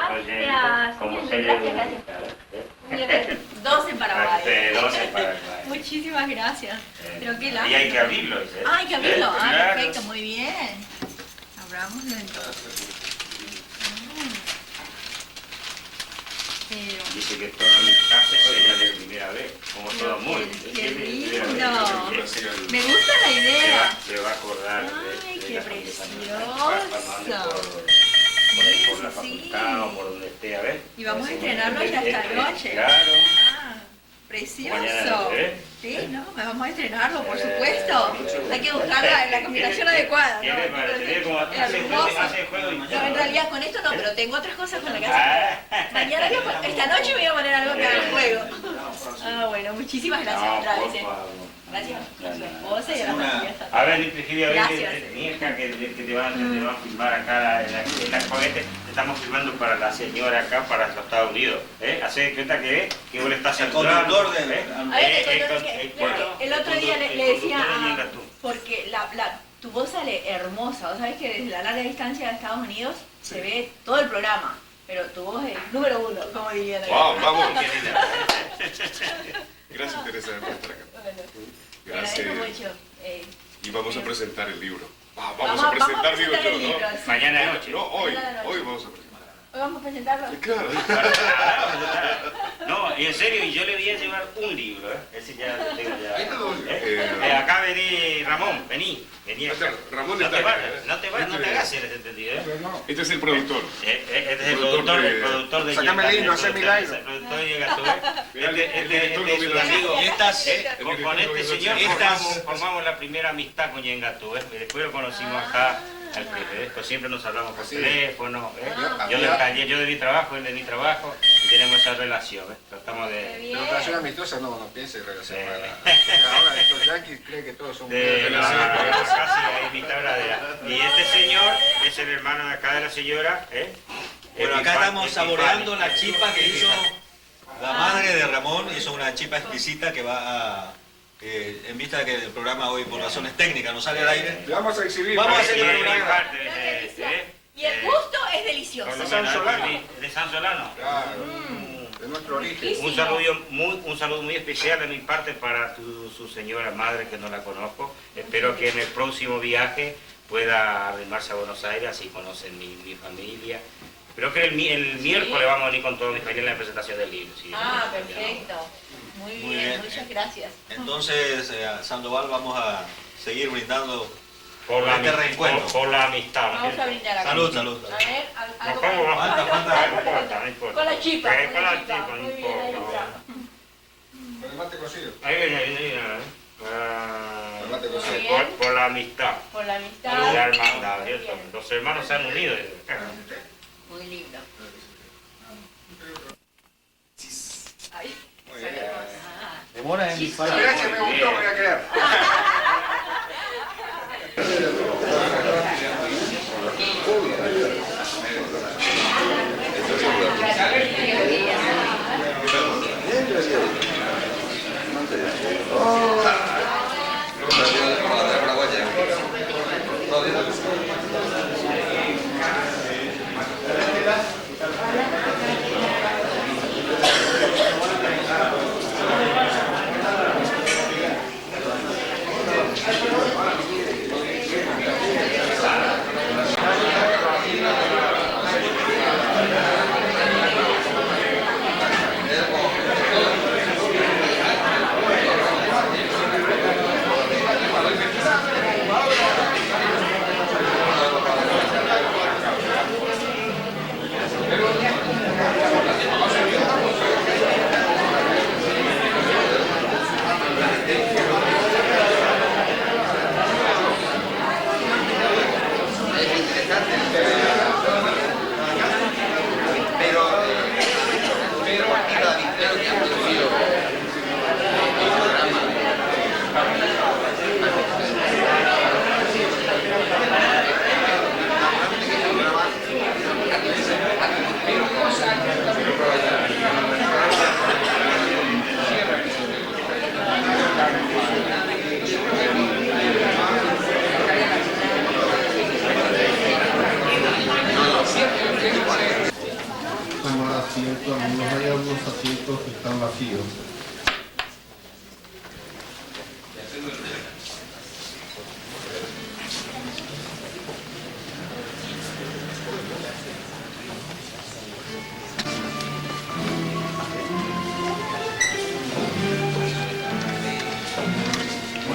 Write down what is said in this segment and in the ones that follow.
Gracias. Como Gracias, gracias. Dos en Paraguay. Dos en Paraguay. Muchísimas gracias. Pero qué lástima. Y hay que abrirlo, ¿sí? Ah, hay que abrirlo. Ah, Claro. perfecto, muy bien. Abrámoslo entonces. Pero... Dice que todas mis clases serían de primera vez, como todo amor. Qué lindo. Me gusta la idea. Se va a acordar. Ay, qué precioso. Por ahí por la Sí. facultad o por donde esté, a ver. Y vamos a estrenarlo ya esta noche. Claro. Ah, precioso. Mañana, Sí, no, vamos a estrenarlo, por supuesto. Hay que buscar la combinación adecuada, ¿no? Hace juego y No, en realidad con esto no, pero tengo otras cosas con la que hacer. Mañana, esta noche me voy a poner algo que haga juego. Ah, bueno, muchísimas gracias otra vez. Gracias a su esposa y a la familia. A ver, Virginia, Gracias. mi hija que te van a filmar acá en la juguete, te estamos filmando para la señora acá, para los Estados Unidos. Hacé de cuenta que vos le estás saludando. conductor de... A ver, el otro día le decía porque tu voz sale hermosa. Vos sabés que desde la larga distancia de Estados Unidos se ve todo el programa, pero tu voz es número uno, como dirían. Wow, vamos. Gracias, Teresa, por estar acá. Gracias. Mucho. Y vamos a presentar el libro. Vamos a presentar, digo yo, ¿no? Mañana de noche. No, hoy vamos a presentar. Hoy vamos a presentarlo. Claro. No, y en serio, y yo le voy a llevar un libro, Ese ya lo tengo ya. Acá vení, Ramón, vení acá. Ramón No está te acá. no te hagas el entendido, Este es el productor. Este es el productor de Sacame el himno, hace milagro. El productor de Ñengatú, Este es un amigo. Con este señor formamos la primera amistad con Ñengatú, Después lo conocimos acá. Pues siempre nos hablamos por teléfono, yo de mi trabajo, él de mi trabajo, y tenemos esa relación, Tratamos de... Pero relación amistosa no piense en relación ahora estos yanquis creen que todos son... Casi ahí mitad verdadera. Y este señor es el hermano de acá de la señora, Bueno, acá estamos saboreando la chipa que hizo la madre de Ramón. Hizo una chipa exquisita que va a... en vista de que el programa hoy por razones técnicas no sale al aire, Le vamos a exhibir. vamos a hacer el programa. Y el gusto es delicioso. De San Solano. De San Solano. Claro, de nuestro origen. Un saludo muy especial de mi parte para su señora madre, que no la conozco. Espero que en el próximo viaje pueda arrimarse a Buenos Aires, así conocen mi familia. Creo que el miércoles vamos a venir con toda mi familia en la presentación del libro. ¿Sí? Ah, perfecto. Muy bien, muchas gracias. Entonces, Sandoval, vamos a seguir brindando por la reencuentro. Por la amistad. Vamos a brindar acá. Salud. A ver, algo No importa. con la chipa. Con la chipa, no Muy bien, ahí importa. está. Con el mate cocido. Ahí viene. El mate cocido. Por la amistad. Por la amistad. Por la hermandad. Los hermanos se han unido. Muy lindo. Ay, Muy bien. Demora en Mira que me gustó, me voy a quedar.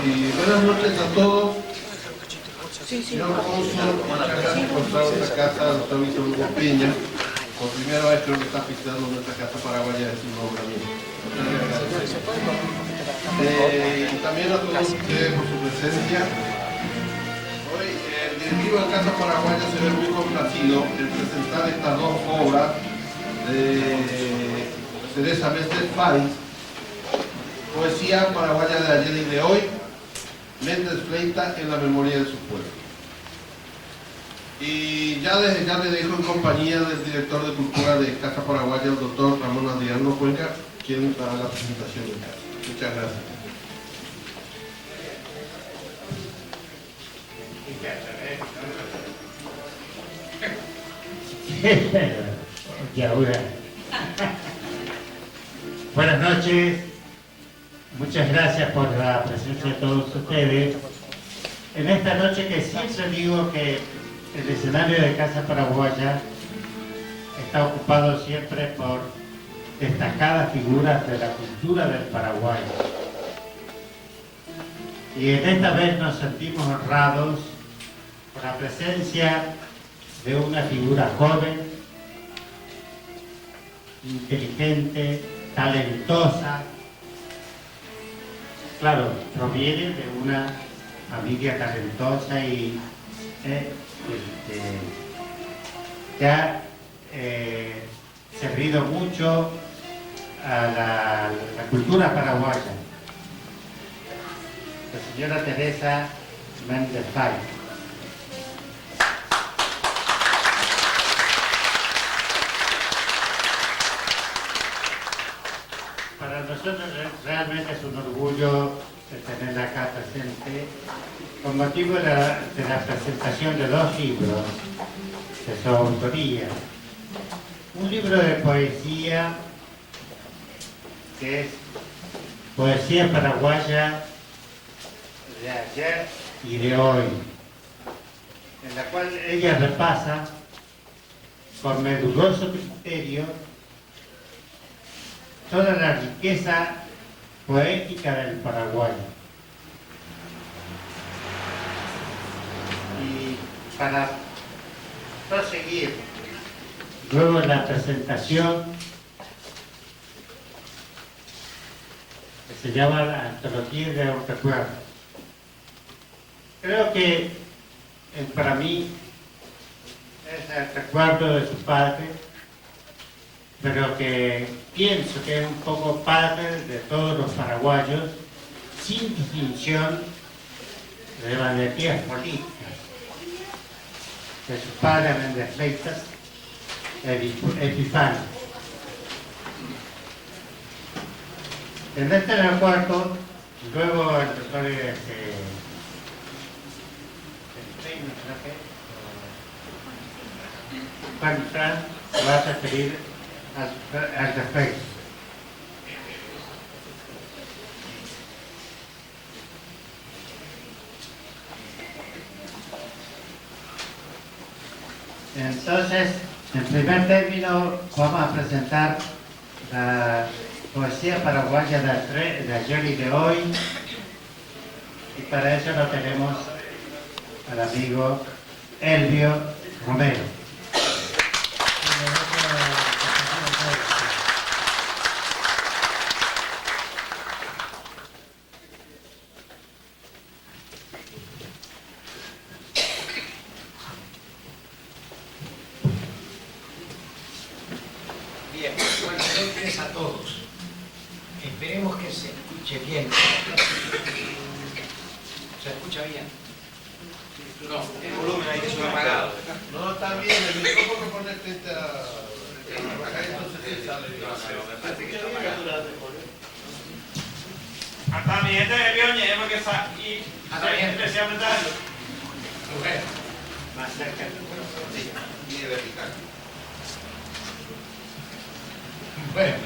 Y buenas noches a todos. Señor Cónsul, muchas gracias por estar en nuestra casa, doctor Víctor Hugo Peña. Por primera vez creo que está visitando nuestra casa paraguaya de su nombramiento. Y también a todos ustedes por su presencia. Hoy el directivo de Casa Paraguaya se ve muy complacido en presentar estas dos obras de Teresa Mestre Fáriz, Poesía paraguaya de ayer y de hoy, Méndez Fleita en la memoria de su pueblo. Y ya desde ya le dejo en compañía del director de Cultura de Casa Paraguaya, el doctor Ramón Adriano Cuenca, quien dará la presentación de casa. Muchas gracias. Buenas noches, muchas gracias por la presencia de todos ustedes. En esta noche que siempre digo que el escenario de Casa Paraguaya está ocupado siempre por destacadas figuras de la cultura del Paraguay. Y en esta vez nos sentimos honrados por la presencia de una figura joven, inteligente, talentosa. Claro, proviene de una familia talentosa y que ha servido mucho a la cultura paraguaya. La señora Teresa Méndez Fáriz. Para nosotros realmente es un orgullo tenerla acá presente con motivo de la presentación de dos libros de su autoría. Un libro de poesía que es Poesía paraguaya de ayer y de hoy, en la cual ella repasa con meduloso criterio toda la riqueza poética del Paraguay. Y para proseguir luego la presentación que se llama la Antología de un Recuerdo. Creo que para mí es el recuerdo de su padre, pero que pienso que es un poco padre de todos los paraguayos, sin distinción de banderías políticas, de su padre Méndez Fleita, Epifanio. En este recuerdo, luego el doctor Juan Fran se va a referir al respecto. Entonces, en primer término, vamos a presentar la poesía paraguaya de ayer y de hoy, y para eso lo tenemos al amigo Elvio Romero. Bien, buenas noches a todos. Esperemos que se escuche bien. ¿Se escucha bien? No, el volumen ahí es apagado. No, está bien, el micrófono pone frente a acá, entonces sí sale bien. Hasta mi gente de Bioñe, porque especialmente más cerca. Viene vertical. Bueno,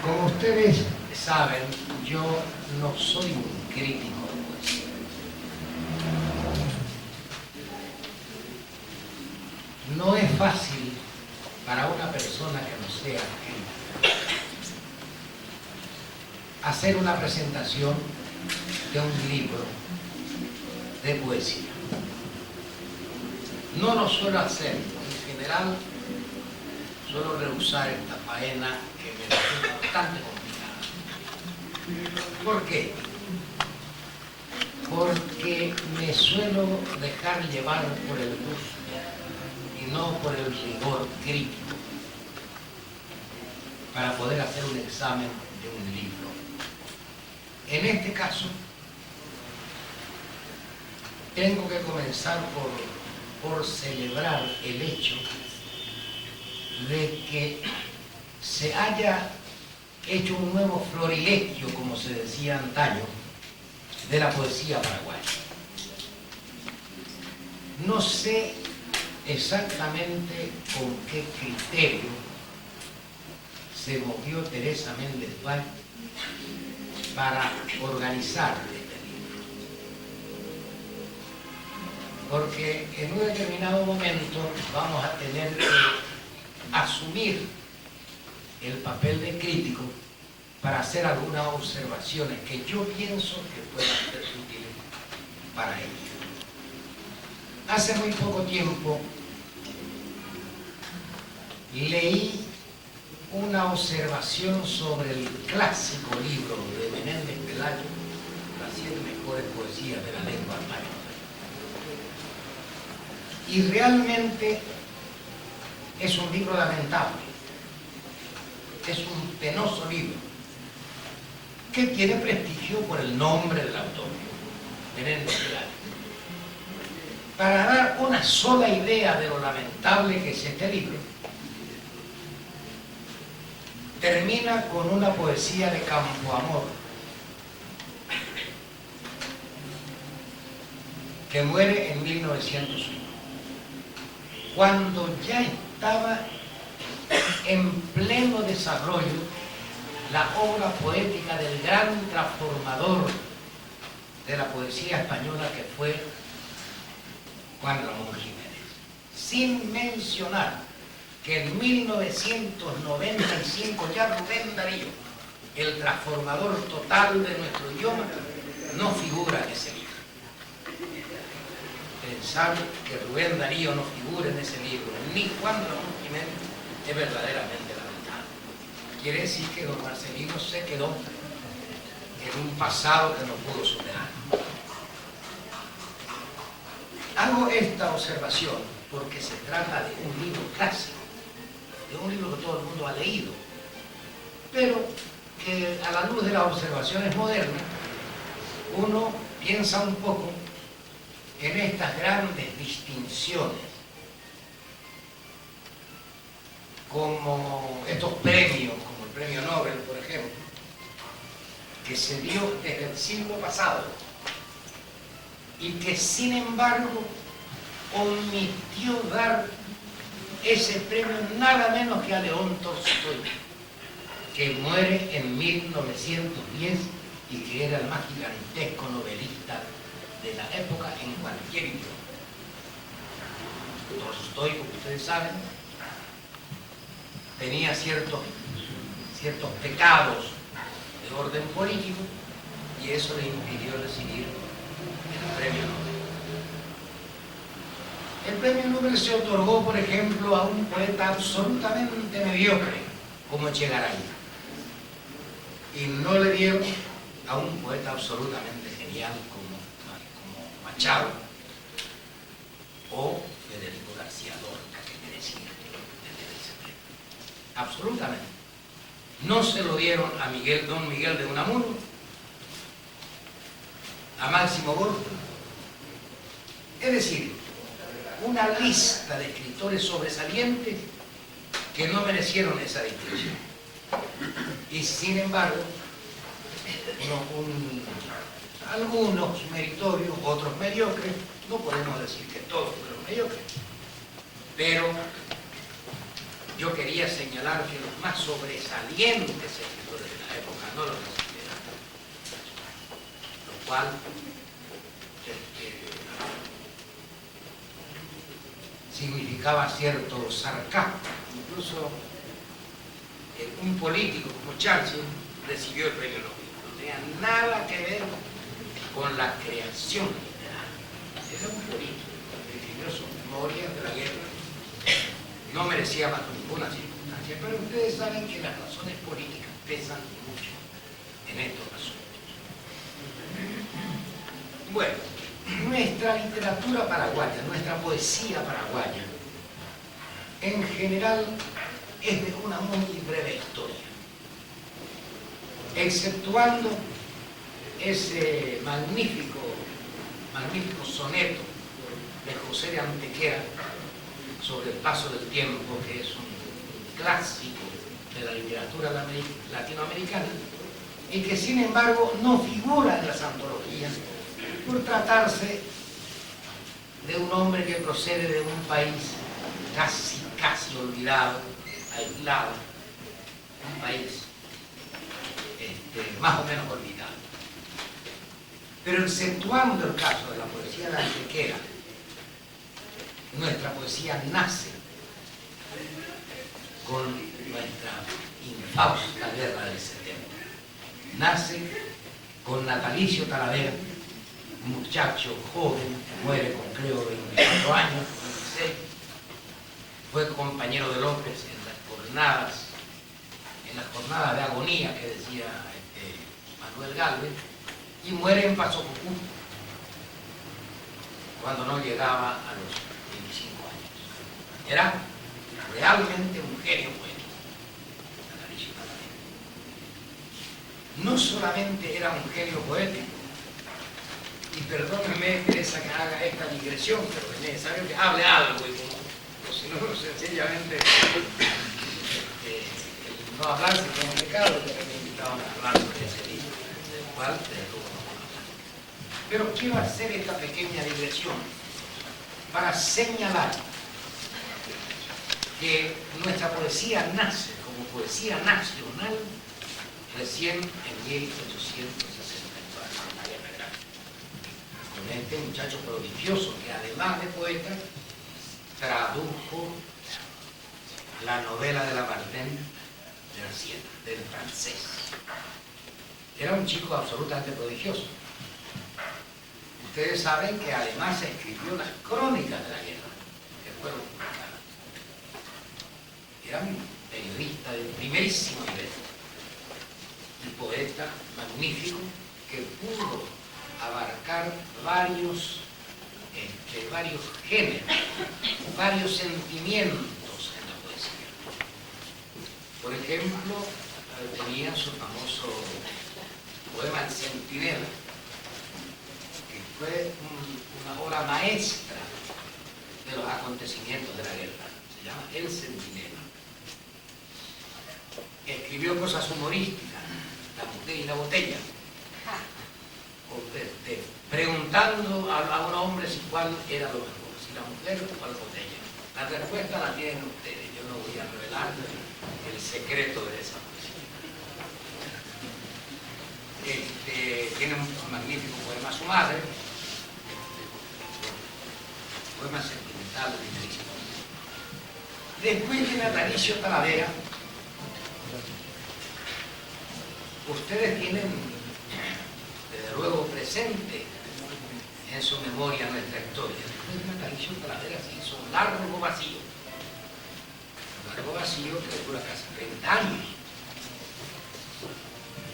como ustedes saben, yo no soy un crítico de poesía. No es fácil para una persona que no sea artista hacer una presentación de un libro de poesía. No lo suelo hacer, en general suelo rehusar esta faena que me resulta bastante complicada. ¿Por qué? Porque me suelo dejar llevar por el gusto y no por el rigor crítico para poder hacer un examen de un libro. En este caso, tengo que comenzar por celebrar el hecho de que se haya hecho un nuevo florilegio, como se decía antaño, de la poesía paraguaya. No sé exactamente con qué criterio se movió Teresa Méndez Duarte para organizar este libro. Porque en un determinado momento vamos a tener que asumir el papel de crítico para hacer algunas observaciones que yo pienso que puedan ser útiles para ello. Hace muy poco tiempo leí una observación sobre el clásico libro de Menéndez Pelayo, Las 100 mejores poesías de la lengua española. Y realmente es un libro lamentable, es un penoso libro, que tiene prestigio por el nombre del autor, Menéndez Pelayo. Para dar una sola idea de lo lamentable que es este libro, termina con una poesía de Campoamor, que muere en 1901, cuando ya estaba en pleno desarrollo la obra poética del gran transformador de la poesía española que fue Juan Ramón Jiménez. Sin mencionar que en 1995 ya Rubén Darío, el transformador total de nuestro idioma, no figura en ese libro. Pensar que Rubén Darío no figura en ese libro, ni Juan Ramón Jiménez, es verdaderamente lamentable. Quiere decir que don Marcelino se quedó en un pasado que no pudo superar. Hago esta observación porque se trata de un libro clásico, de un libro que todo el mundo ha leído, pero que a la luz de las observaciones modernas uno piensa un poco en estas grandes distinciones, como estos premios, como el premio Nobel, por ejemplo, que se dio desde el siglo pasado y que sin embargo omitió dar ese premio nada menos que a León Tolstoy, que muere en 1910 y que era el más gigantesco novelista de la época en cualquier idioma. Tolstoy, como ustedes saben, tenía ciertos pecados de orden político y eso le impidió recibir el premio Nobel. El premio Nobel se otorgó, por ejemplo, a un poeta absolutamente mediocre como Echegaray, y no le dieron a un poeta absolutamente genial como Machado o Federico García Lorca, que merecía ese premio. Absolutamente. No se lo dieron a don Miguel de Unamuno, a Máximo Gorki. Es decir, una lista de escritores sobresalientes que no merecieron esa distinción. Y sin embargo, algunos meritorios, otros mediocres, no podemos decir que todos fueron mediocres, pero yo quería señalar que los más sobresalientes escritores de la época no los recibieron, lo cual significaba cierto sarcasmo. Incluso un político como Churchill recibió el premio Nobel. No tenía nada que ver con la creación literaria. Era un político que escribió sus memorias de la guerra. No merecía bajo ninguna circunstancia, pero ustedes saben que las razones políticas pesan mucho en estos asuntos. Bueno, nuestra literatura paraguaya, nuestra poesía paraguaya, en general es de una muy breve historia, exceptuando ese magnífico soneto de José de Antequera sobre el paso del tiempo, que es un clásico de la literatura latinoamericana y que sin embargo no figura en las antologías por tratarse de un hombre que procede de un país casi olvidado, aislado, un país más o menos olvidado. Pero exceptuando el caso de la poesía de Antequera, nuestra poesía nace con nuestra infausta guerra del 70. Nace con Natalicio Talavera, un muchacho joven que muere con creo 24 años, 26. Fue compañero de López en las jornadas de agonía que decía Manuel Gálvez, y muere en Paso Cucú cuando no llegaba a los 25 años. Era realmente un genio poético, Natalicio Talavera. No solamente era un genio poético, y perdónenme, Teresa, que haga esta digresión, pero es necesario que hable algo, o si no, sencillamente no hablar se tiene un pecado, que me invitaban a hablar sobre ese libro, del cual de todo no vamos a hablar. Pero quiero hacer esta pequeña digresión para señalar que nuestra poesía nace como poesía nacional recién en 1864, con este muchacho prodigioso que además de poeta tradujo la novela de Lamartine de la Siena, del francés. Era un chico absolutamente prodigioso. Ustedes saben que además escribió las crónicas de la guerra, que fueron publicadas. Era un periodista de primerísimo nivel, un poeta magnífico que pudo abarcar varios géneros, varios sentimientos en la poesía. Por ejemplo, tenía su famoso poema El Centinela, que fue una obra maestra de los acontecimientos de la guerra. Se llama El Centinela. Escribió cosas humorísticas, La mujer y la botella, preguntando a un hombre si cuál era lo mejor, si la mujer o la botella. La respuesta la tienen ustedes, yo no voy a revelar el secreto de esa poesía. Tiene un magnífico poema a su madre, poema sentimental, después de Natalicio Talavera, ustedes tienen desde luego presente en su memoria nuestra historia. Después de Natalicio Talavera se hizo un largo vacío que dura casi 30 años.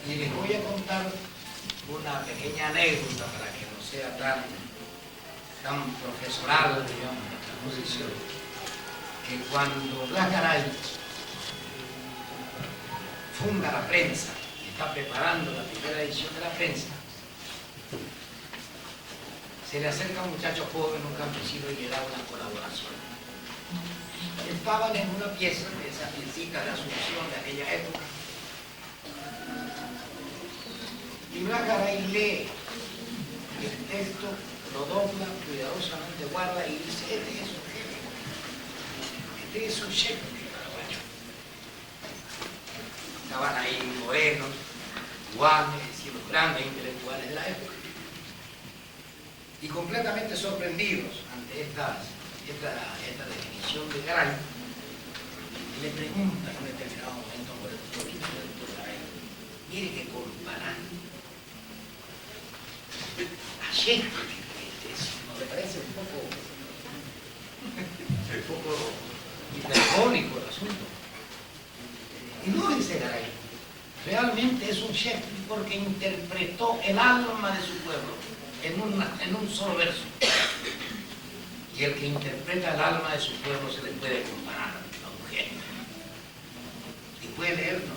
Y les voy a contar una pequeña anécdota para que no sea tan profesoral, digamos, nuestra posición, que cuando Blas Garay funda la prensa y está preparando la primera edición de la prensa, se le acerca un muchacho joven, un campesino, y le da una colaboración. Estaban en una pieza, de esas piecitas de Asunción de aquella época, y Blas Garay lee el texto, lo dobla, cuidadosamente guarda y dice: este es un Shakespeare paraguayo. Estaban ahí Moreno, Guanes, los grandes intelectuales de la época, y completamente sorprendidos ante esta definición de Garay, le preguntan en un determinado momento por el doctor Garay: mire que comparar a Shakespeare. Me parece un poco hiperbólico el asunto. Y no dice Garay, realmente es un Shakespeare porque interpretó el alma de su pueblo en un solo verso. Y el que interpreta el alma de su pueblo se le puede comparar a un genio. Y puede leerlo.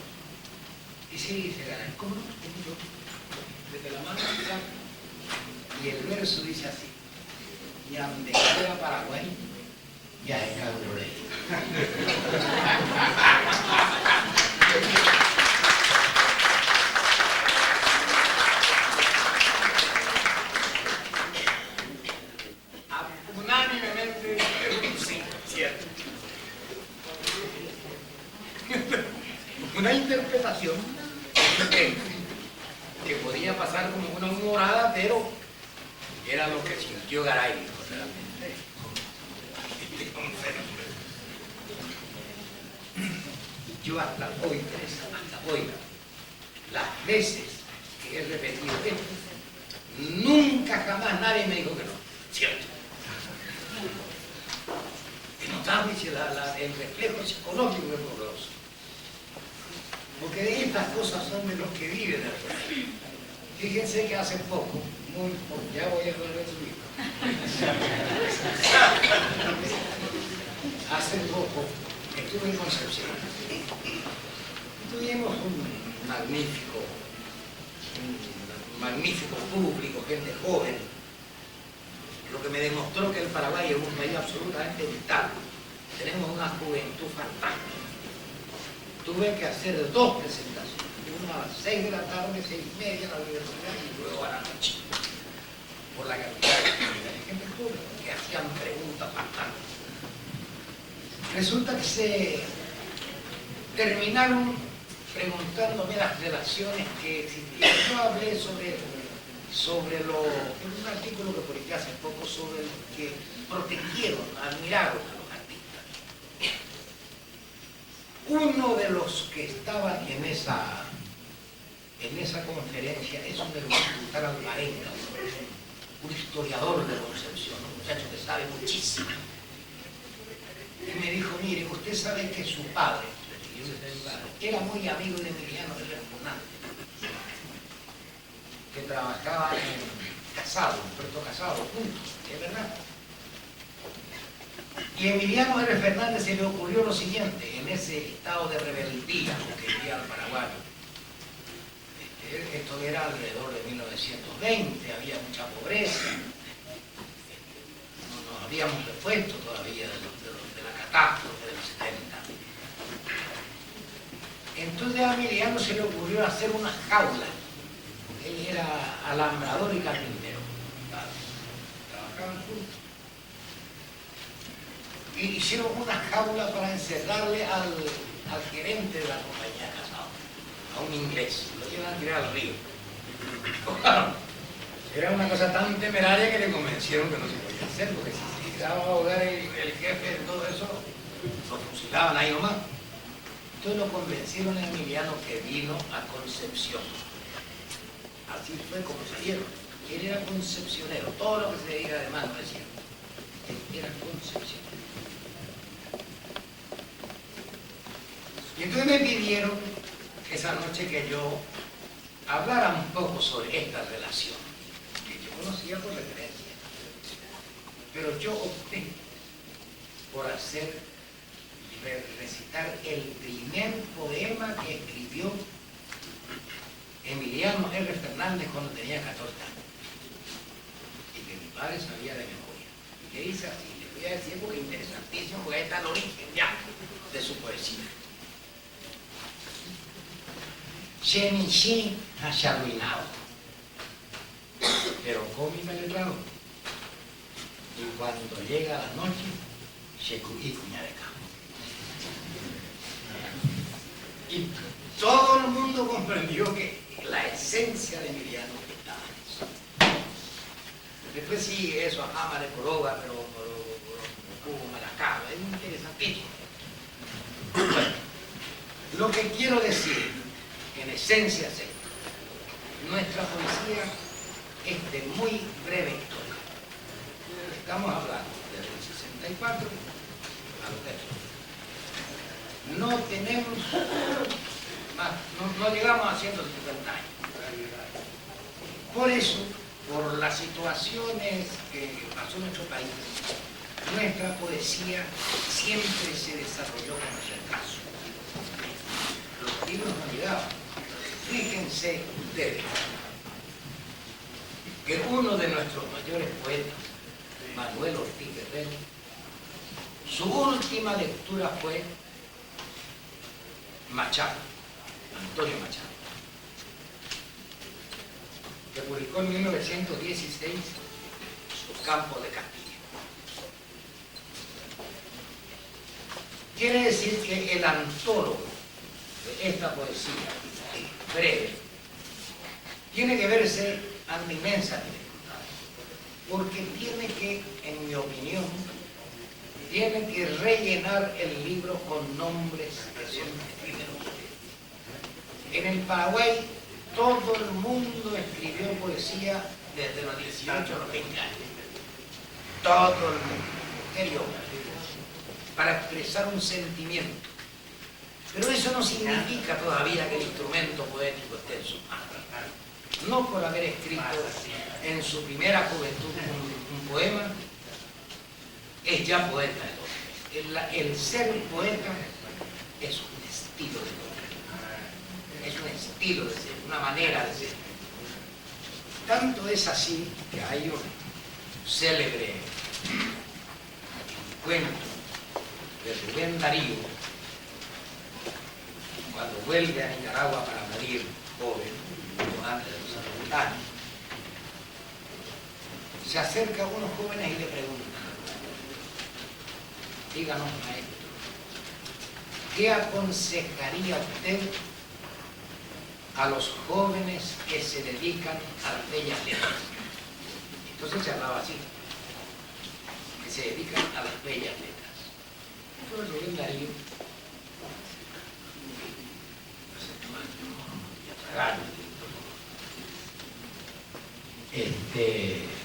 Y sí, dice Garay, ¿cómo no? Desde la mano y el verso dice así: y ande a Paraguay, ya es Cabroley. Unánimemente, sí, cierto. Una interpretación que podía pasar como una humorada, pero era lo que sintió Garay, realmente. Yo hasta hoy, Teresa, hasta hoy, las veces que he repetido esto, nunca jamás nadie me dijo que no. Cierto. Es notable el reflejo psicológico del horroroso. Porque de estas cosas son de los que viven el rey. Fíjense que hace poco, muy poco, ya voy a volver a subir. Hace poco estuve en Concepción. Tuvimos un magnífico público, gente joven, lo que me demostró que el Paraguay es un país absolutamente vital. Tenemos una juventud fantástica. Tuve que hacer 2 presentaciones, una a las 6 de la tarde, 6:30 en la universidad y luego a la noche, por la cantidad de gente joven que hacían preguntas fantásticas. Resulta que se terminaron preguntándome las relaciones que existían. Yo hablé en un artículo que publiqué hace poco sobre los que protegieron, admiraron a los artistas. Uno de los que estaban en esa conferencia es un militar alvarenga, un historiador de Concepción, un muchacho que sabe muchísimo. Y me dijo, mire, usted sabe que su padre, era muy amigo de Emiliano Hernández, que trabajaba en Puerto Casado, juntos, es verdad. Y a Emiliano R. Fernández se le ocurrió lo siguiente, en ese estado de rebeldía que vivía el Paraguay. Esto era alrededor de 1920, había mucha pobreza, no nos habíamos repuesto todavía de la catástrofe del 70. Entonces a Emiliano se le ocurrió hacer una jaula. Él era alambrador y carpintero. Trabajaban juntos. Y hicieron una jaula para encerrarle al gerente de la compañía Casado, a un inglés. Lo iban a tirar al río. Claro, era una cosa tan temeraria que le convencieron que no se podía hacer, porque si se daba a ahogar el jefe de todo eso, lo fusilaban ahí nomás. Entonces lo convencieron a Emiliano que vino a Concepción. Así fue como salieron. Él era concepcionero. Todo lo que se diga además no es cierto. Él era concepcionero. Y entonces me pidieron esa noche que yo hablara un poco sobre esta relación, que yo conocía por referencia. Pero yo opté por recitar el primer poema que escribió Emiliano R. Fernández cuando tenía 14 años. Y que mi padre sabía de memoria. Y que dice así, les voy a decir porque es interesantísimo, porque ahí está el origen ya de su poesía. Chenichi acharruinado, pero cómica letrado. Y cuando llega la noche, Shecuí cuña de campo. Y todo el mundo comprendió que la esencia de Emiliano estaba en eso. Después sí, eso a Jama de Coroba, pero hubo Maracaba, es muy interesantísimo. Bueno, lo que quiero decir, en esencia, nuestra poesía muy breve historia. Estamos hablando desde el 64 a lo que no tenemos más, no llegamos a 150 años. Por eso, por las situaciones que pasó en nuestro país, nuestra poesía siempre se desarrolló con retraso. Los libros no llegaban. Fíjense ustedes que uno de nuestros mayores poetas, Manuel Ortiz Guerrero, su última lectura fue Machado, Antonio Machado, que publicó en 1916 Su campo de Castilla. Quiere decir que el antólogo de esta poesía breve tiene que verse ante inmensas dificultades, porque tiene que, en mi opinión, tiene que rellenar el libro con nombres que son efímeros. En el Paraguay todo el mundo escribió poesía desde los 18 a los 20 años. Todo el mundo, mujer y hombre, para expresar un sentimiento. Pero eso no significa todavía que el instrumento poético esté en sus manos. No por haber escrito en su primera juventud un poema, es ya poeta el hombre. El ser poeta es un estilo de vida, es un estilo de ser, una manera de ser. Tanto es así que hay un célebre cuento de Rubén Darío, cuando vuelve a Nicaragua para morir joven, antes de los 70 años, se acerca a unos jóvenes y le pregunta: díganos, maestro, ¿qué aconsejaría usted a los jóvenes que se dedican a las bellas letras? Entonces se hablaba así, que se dedican a las bellas letras. Entonces Rubén Darío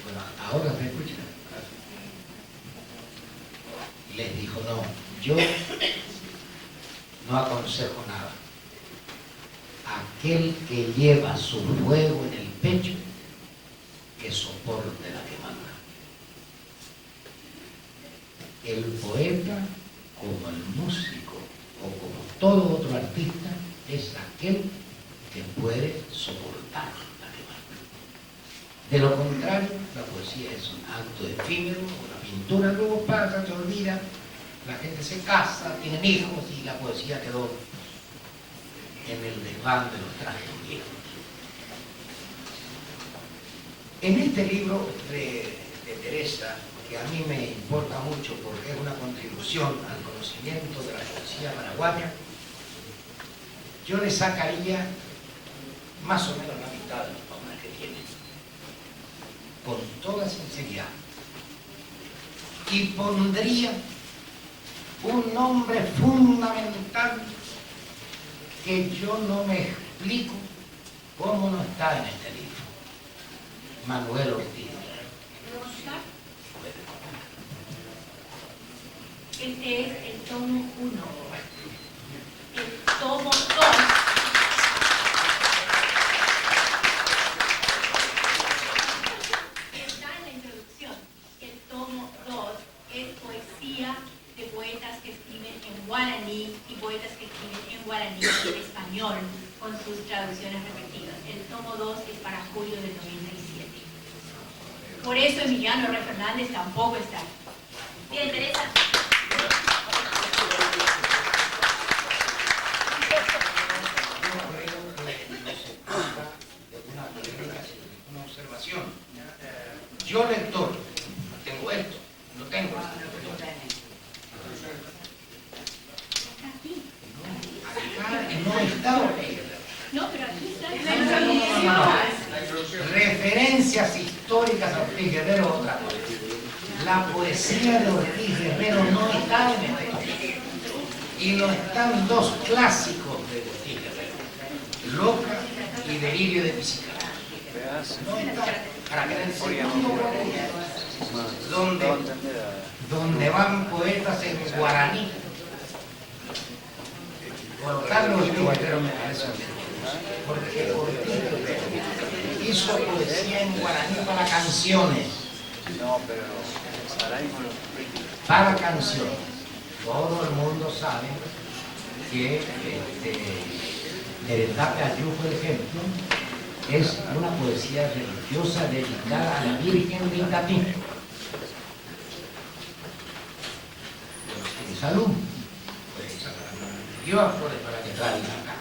bueno, ahora me escuchan. Les dijo: no, yo no aconsejo nada. Aquel que lleva su fuego en el pecho, que soporte la quemada. El poeta, como el músico o como todo otro artista, es aquel que puede soportar la quemada. De lo contrario, la poesía es un acto efímero, una pintura, luego pasa, se olvida, la gente se casa, tienen hijos y la poesía quedó en el desván de los trajes viejos. En este libro de Teresa, que a mí me importa mucho porque es una contribución al conocimiento de la poesía paraguaya, yo le sacaría más o menos la mitad de los nombres que tiene, con toda sinceridad, y pondría un nombre fundamental que yo no me explico cómo no está en este libro: Manuel Ortiz. Este es el tomo 1. El tomo 2. Está en la introducción. El tomo 2 es poesía de poetas que escriben en guaraní y poetas que escriben en guaraní y en español con sus traducciones respectivas. El tomo 2 es para julio del 97. Por eso Emiliano R. Fernández tampoco está. Bien, Teresa. Una observación. Yo, lector, tengo esto, no tengo esto. No está Ortiz. No, pero aquí está. Referencias históricas a Ortiz Guerrero, otra cosa. La poesía de Ortiz Guerrero no está en este libro. Y no están dos clásicos de Ortiz Guerrero: Loca y Delirio de Piscina. No está. para que en el segundo volumen, donde van poetas en guaraní, colocar los libros, me parece, porque Ortega hizo poesía en guaraní para canciones. Para canciones. Todo el mundo sabe que el Tape Ayú, por ejemplo, es una poesía religiosa dedicada a la Virgen de Itatí. Salud. Dios para que traiga acá.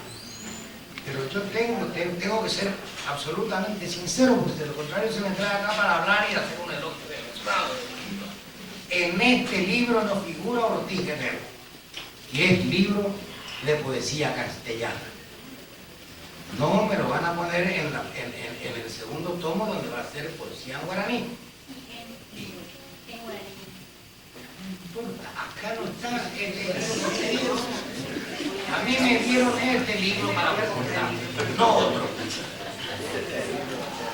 Pero yo tengo que ser absolutamente sincero, porque de lo contrario se me trae acá para hablar y hacer un elogio demostrado. En este libro no figura Ortiz Guerrero, que es libro de poesía castellana. No me lo van a poner en el segundo tomo, donde va a ser poesía en guaraní. Acá no está a mí me dieron este libro para preguntar, no otro.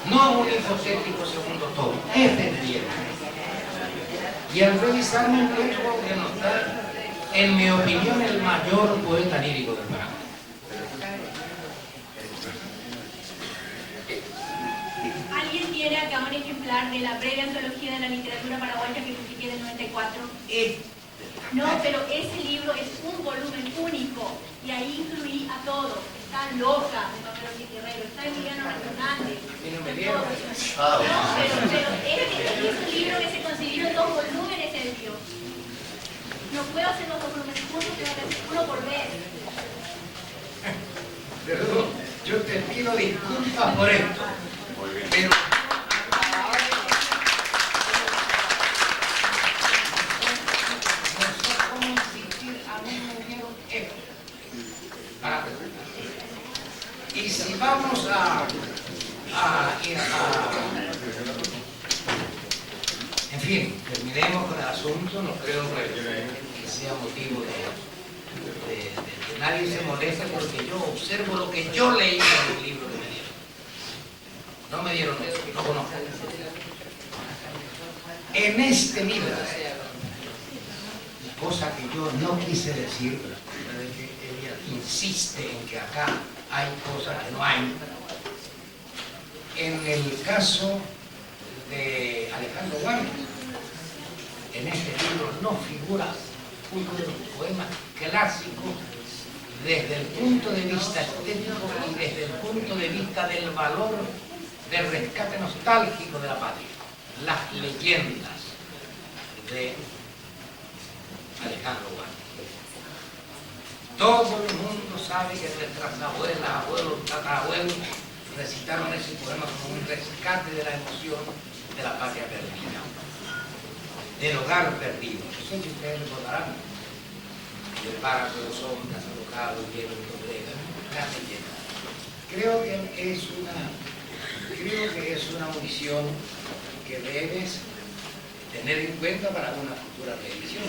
No un hipotético segundo tomo, este me dieron. Y al revisar me encuentro que no está, en mi opinión, el mayor poeta lírico del Paraguay. ¿Alguien tiene acá un ejemplar de la breve antología de la literatura paraguaya que publiqué en el 94? No, pero ese libro es un volumen único y ahí incluí a todos. Está Loca, de Pablo Guerrero, está Emiliano Hernández. Pero este es un libro que se consiguieron 2 volúmenes en Dios. No puedo hacer los 2 volúmenes juntos, tengo que hacer uno por vez. Perdón, yo te pido disculpas por esto. Pero y si vamos en fin, terminemos con el asunto, no creo que sea motivo de que nadie se moleste, porque yo observo lo que yo leí en el libro que me dieron. No me dieron eso, no conozco. En este libro, cosa que yo no quise decir, que ella insiste en que acá hay cosas que no hay. En el caso de Alejandro Guardia, en este libro no figura uno de los poemas clásicos desde el punto de vista estético y desde el punto de vista del valor del rescate nostálgico de la patria. Las leyendas de Alejandro Guardia. Todo el mundo sabe que nuestras abuelas, abuelos, tatarabuelos recitaron ese poema como un rescate de la emoción de la patria perdida, del hogar perdido. No sé si ustedes recordarán el párrafo de los hombres alojados, lleno de pobreza, una leyenda. Creo que es una munición que debes tener en cuenta para una futura revisión.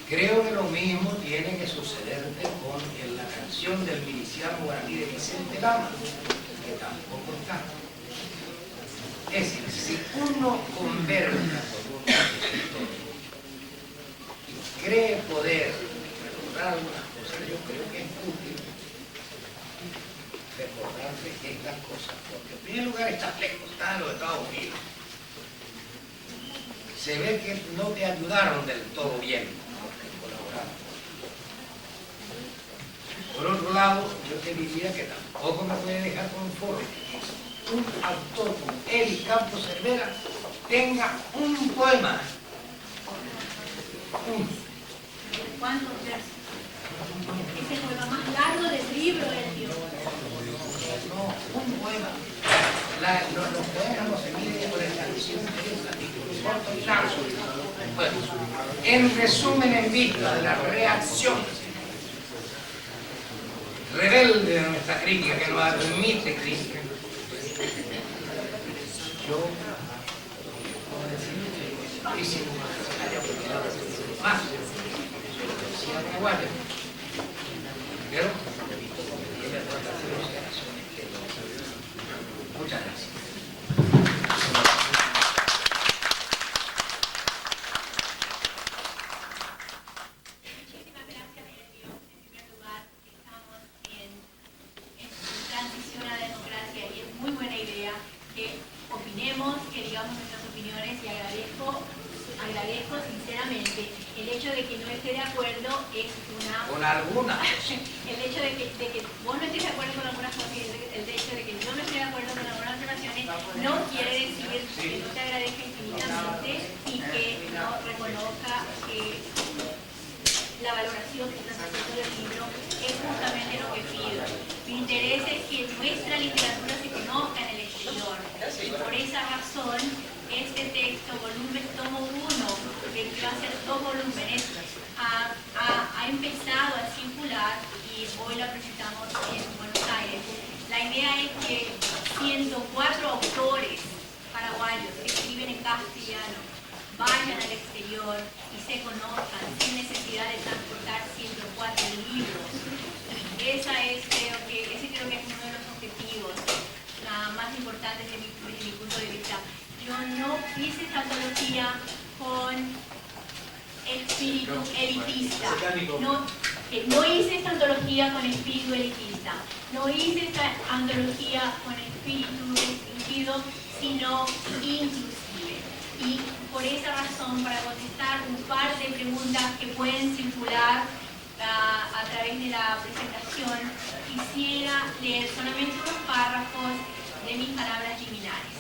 Creo que lo mismo tiene que sucederte con la canción del miliciano guaraní de Vicente Lama, que tampoco está. Es decir, si uno conversa con un escritor y cree poder recordar algunas cosas, yo creo que es útil recordarse estas cosas, porque en primer lugar estás lejos, estás en los Estados Unidos. Se ve que no te ayudaron del todo bien. Por otro lado, yo te diría que tampoco me puede dejar conforme un autor como Eli Campos Cervera tenga un poema. ¿Cuántos versos? Es el poema más largo del libro del Dios. No, un poema. Los poemas no se miden por el canción de corto y largo. Bueno, en resumen, en vista de la reacción rebelde de nuestra crítica, que no admite crítica, yo hice más decía Paraguaya, pero muchas gracias. opinemos, que digamos nuestras opiniones, y agradezco sinceramente el hecho de que no esté de acuerdo es una... Con algunas. El hecho de que vos no estés de acuerdo con algunas cosas y el hecho de que yo no esté de acuerdo con algunas observaciones no quiere decir que no te agradezca infinitamente y que no reconozca que la valoración que estás haciendo del libro es justamente lo que pido. Mi interés es que nuestra literatura se conozca en el exterior. Y por esa razón, este texto, tomo 1, que va a ser 2 volúmenes, ha empezado a circular y hoy la presentamos en Buenos Aires. La idea es que 104 autores paraguayos que escriben en castellano vayan al exterior y se conozcan sin necesidad de transportar 104 libros. Ese creo que es uno de los objetivos más importantes desde mi punto de vista. Yo no hice esta antología con espíritu elitista. No hice esta antología con espíritu elitista. No hice esta antología con espíritu restringido, sino inclusive. Y por esa razón, para contestar un par de preguntas que pueden circular a través de la presentación, quisiera leer solamente unos párrafos de mis palabras liminales.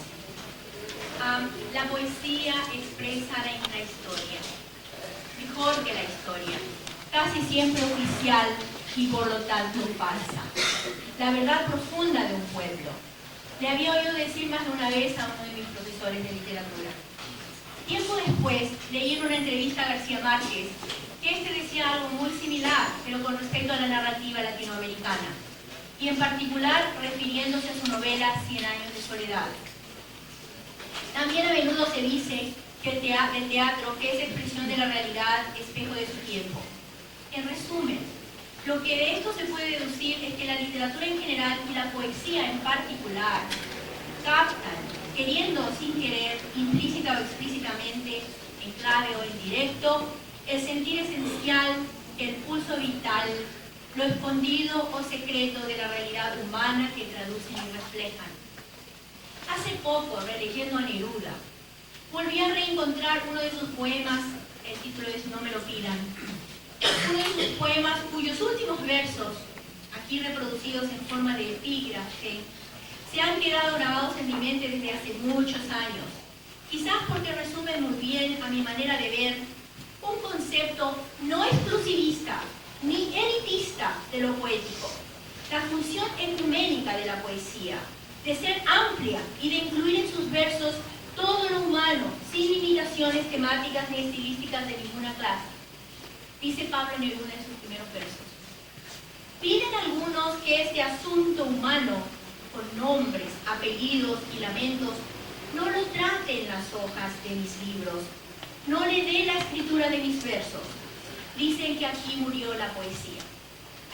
La poesía expresa la intrahistoria, mejor que la historia, casi siempre oficial y por lo tanto falsa. La verdad profunda de un pueblo. Le había oído decir más de una vez a uno de mis profesores de literatura. Tiempo después, leí en una entrevista a García Márquez que este decía algo muy similar, pero con respecto a la narrativa latinoamericana, y en particular refiriéndose a su novela 100 años de soledad. También a menudo se dice que el teatro, que es expresión de la realidad, espejo de su tiempo. En resumen, lo que de esto se puede deducir es que la literatura en general y la poesía en particular captan, queriendo o sin querer, implícita o explícitamente, en clave o en directo, el sentir esencial, el pulso vital, lo escondido o secreto de la realidad humana que traducen y reflejan. Hace poco, releyendo a Neruda, volví a reencontrar uno de sus poemas, el título es No me lo pidan, uno de sus poemas cuyos últimos versos, aquí reproducidos en forma de epígrafe, se han quedado grabados en mi mente desde hace muchos años, quizás porque resumen muy bien, a mi manera de ver, un concepto no exclusivista ni elitista de lo poético, la función ecuménica de la poesía, de ser amplia y de incluir en sus versos todo lo humano, sin limitaciones temáticas ni estilísticas de ninguna clase. Dice Pablo Neruda en sus primeros versos. Piden algunos que este asunto humano, con nombres, apellidos y lamentos, no lo trate en las hojas de mis libros, no le dé la escritura de mis versos. Dicen que aquí murió la poesía.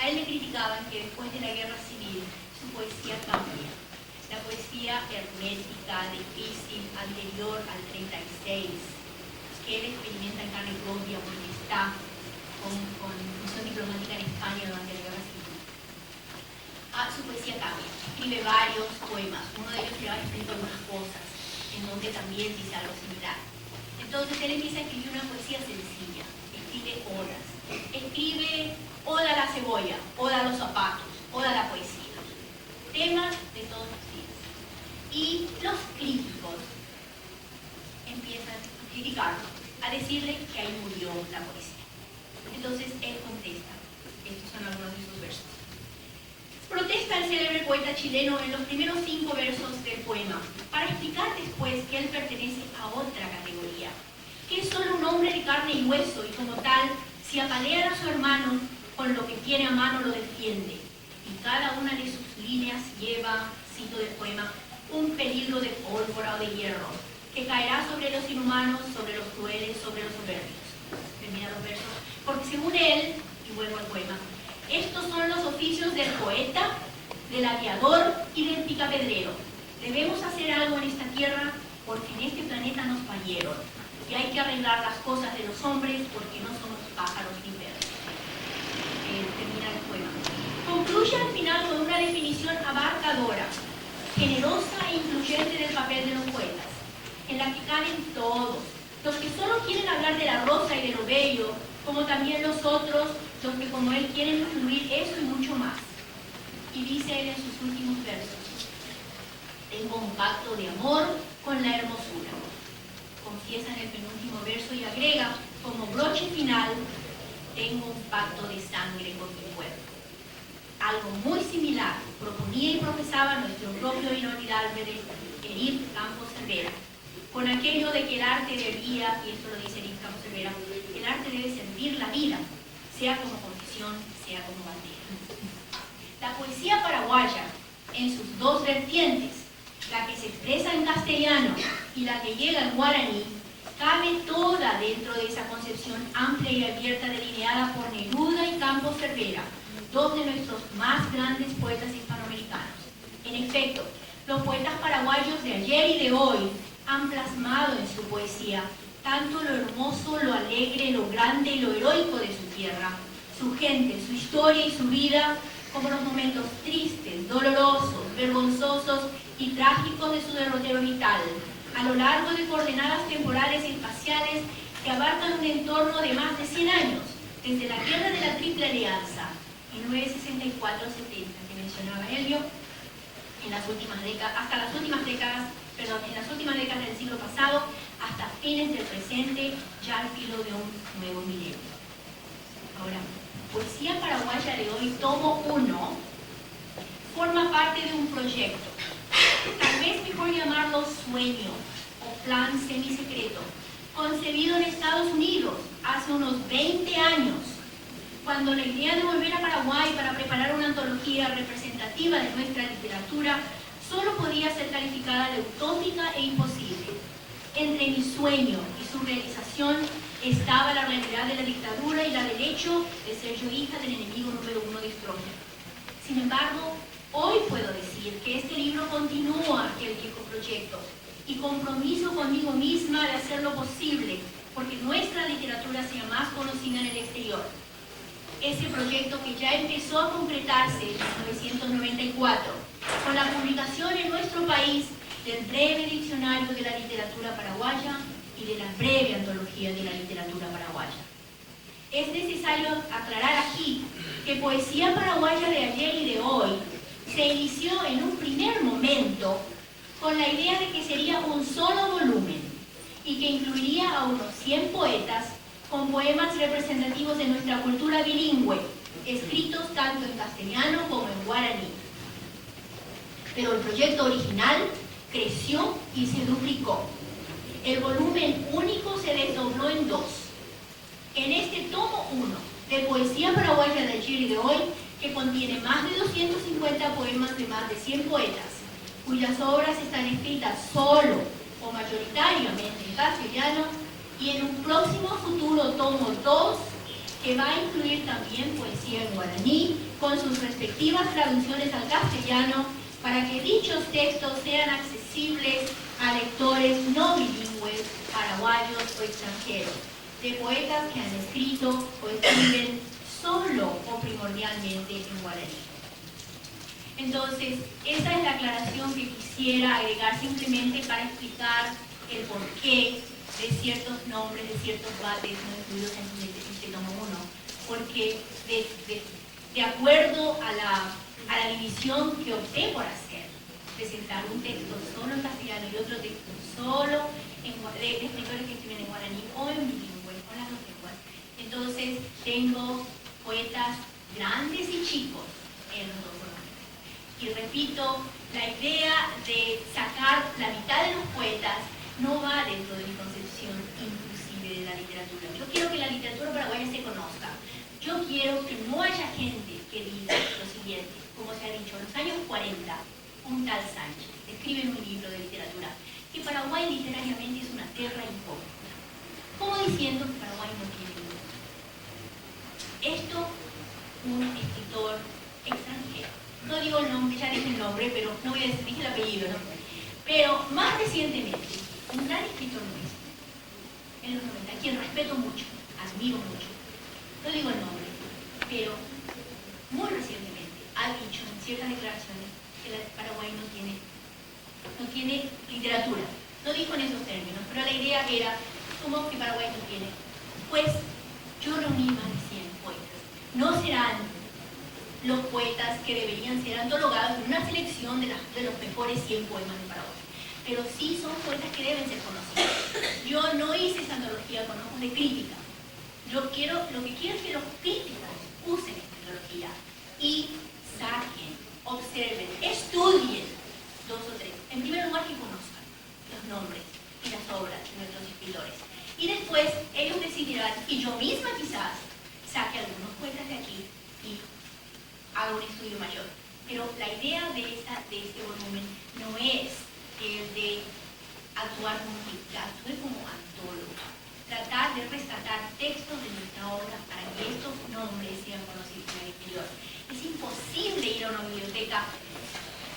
A él le criticaban que después de la guerra civil su poesía cambia. La poesía hermética, difícil, anterior al 36, que él experimenta en carne propia porque está con misión diplomática en España durante la guerra civil. Su poesía cambia. Escribe varios poemas. Uno de ellos se llama Escrito algunas cosas, en donde también dice algo similar. Entonces él empieza a escribir una poesía sencilla. Escribe odas. Escribe oda a la cebolla, oda a los zapatos, oda a la poesía. Temas de todos los días. Y los críticos empiezan a criticarlo, a decirle que ahí murió la poesía. Entonces él contesta. Estos son algunos de sus versos. Protesta el célebre poeta chileno en los primeros 5 versos del poema, para explicar después que él pertenece a otra categoría, que es solo un hombre de carne y hueso, y como tal, si apalean a su hermano, con lo que tiene a mano lo defiende. Y cada una de sus líneas lleva, cito del poema, un peligro de pólvora o de hierro, que caerá sobre los inhumanos, sobre los crueles, sobre los soberbios. Termina los versos. Porque según él, y vuelvo al poema, estos son los oficios del poeta, del aviador y del picapedrero. Debemos hacer algo en esta tierra porque en este planeta nos fallaron. Y hay que arreglar las cosas de los hombres porque no somos pájaros ni perros. Termina el poema. Concluye al final con una definición abarcadora. generosa e incluyente del papel de los poetas, en la que caben todos, los que solo quieren hablar de la rosa y de lo bello, como también los otros, los que como él quieren incluir eso y mucho más. Y dice él en sus últimos versos: tengo un pacto de amor con la hermosura. Confiesa en el penúltimo verso y agrega, como broche final, tengo un pacto de sangre con mi pueblo. Algo muy similar proponía y profesaba nuestro propio inolvidable Erich Campos Cervera, con aquello de que el arte debía, y esto lo dice Erich Campos Cervera, el arte debe servir la vida, sea como confesión, sea como bandera. La poesía paraguaya, en sus dos vertientes, la que se expresa en castellano y la que llega en guaraní, cabe toda dentro de esa concepción amplia y abierta delineada por Neruda y Campos Cervera, dos de nuestros más grandes poetas hispanoamericanos. En efecto, los poetas paraguayos de ayer y de hoy han plasmado en su poesía tanto lo hermoso, lo alegre, lo grande y lo heroico de su tierra, su gente, su historia y su vida, como los momentos tristes, dolorosos, vergonzosos y trágicos de su derrotero vital, a lo largo de coordenadas temporales y espaciales que abarcan un entorno de más de 100 años, desde la guerra de la Triple Alianza, 1964-70, que mencionaba Elio, en las últimas décadas del siglo pasado, hasta fines del presente, ya al filo de un nuevo milenio. Ahora, Poesía Paraguaya de hoy, tomo 1, forma parte de un proyecto, tal vez mejor llamarlo sueño o plan semisecreto, concebido en Estados Unidos hace unos 20 años, cuando la idea de volver a Paraguay para preparar una antología representativa de nuestra literatura solo podía ser calificada de utópica e imposible. Entre mi sueño y su realización estaba la realidad de la dictadura y la del hecho de ser yo hija del enemigo número 1 de Stroessner. Sin embargo, hoy puedo decir que este libro continúa aquel viejo proyecto y compromiso conmigo misma de hacerlo posible, porque nuestra literatura sea más conocida en el exterior. Ese proyecto que ya empezó a concretarse en 1994, con la publicación en nuestro país del breve diccionario de la literatura paraguaya y de la breve antología de la literatura paraguaya. Es necesario aclarar aquí que Poesía Paraguaya de ayer y de hoy se inició en un primer momento con la idea de que sería un solo volumen y que incluiría a unos 100 poetas con poemas representativos de nuestra cultura bilingüe, escritos tanto en castellano como en guaraní. Pero el proyecto original creció y se duplicó. El volumen único se desdobló en 2. En este tomo 1 de Poesía Paraguaya de ayer y de hoy, que contiene más de 250 poemas de más de 100 poetas, cuyas obras están escritas solo o mayoritariamente en castellano, y en un próximo futuro tomo 2, que va a incluir también poesía en guaraní, con sus respectivas traducciones al castellano, para que dichos textos sean accesibles a lectores no bilingües, paraguayos o extranjeros, de poetas que han escrito o escriben solo o primordialmente en guaraní. Entonces, esa es la aclaración que quisiera agregar simplemente para explicar el porqué de ciertos nombres, de ciertos bates no incluidos en este tomo 1, porque de acuerdo a la división que opté por hacer, presentar un texto solo en castellano y otro texto solo de escritores que escriben en guaraní o en bilingüe, con las dos lenguas. Entonces, tengo poetas grandes y chicos en los dos volúmenes. Y repito, la idea de sacar la mitad de los poetas no va dentro de mi concepción inclusive de la literatura. Yo quiero que la literatura paraguaya se conozca. Yo quiero que no haya gente que diga lo siguiente, como se ha dicho, en los años 40, un tal Sánchez escribe en un libro de literatura que Paraguay literariamente es una tierra incógnita, como diciendo que Paraguay no tiene libro. Esto, un escritor extranjero, no digo el nombre, ya dije el nombre, pero no voy a decir, dije el apellido, ¿no? Pero más recientemente, un gran escritor nuestro, en los 90, a quien respeto mucho, admiro mucho, no digo el nombre, pero muy recientemente ha dicho en ciertas declaraciones que Paraguay no tiene no tiene literatura. No dijo en esos términos, pero la idea era, ¿cómo que Paraguay no tiene? Pues yo reuní más de 100 poetas. No serán los poetas que deberían ser antologados en una selección de los mejores 100 poemas de Paraguay, pero sí son poetas que deben ser conocidos. Yo no hice esa antología con ojos de crítica. Lo que quiero es que los críticos usen esta antología y saquen, observen, estudien 2 o 3. En primer lugar, que conozcan los nombres y las obras de nuestros escritores. Y después ellos decidirán, y yo misma quizás saque algunos poetas de aquí y haga un estudio mayor. Pero la idea de este volumen no es el de actuar como crítica, actúe como antólogo. Tratar de rescatar textos de nuestra obra para que estos nombres sean conocidos en el exterior. Es imposible ir a una biblioteca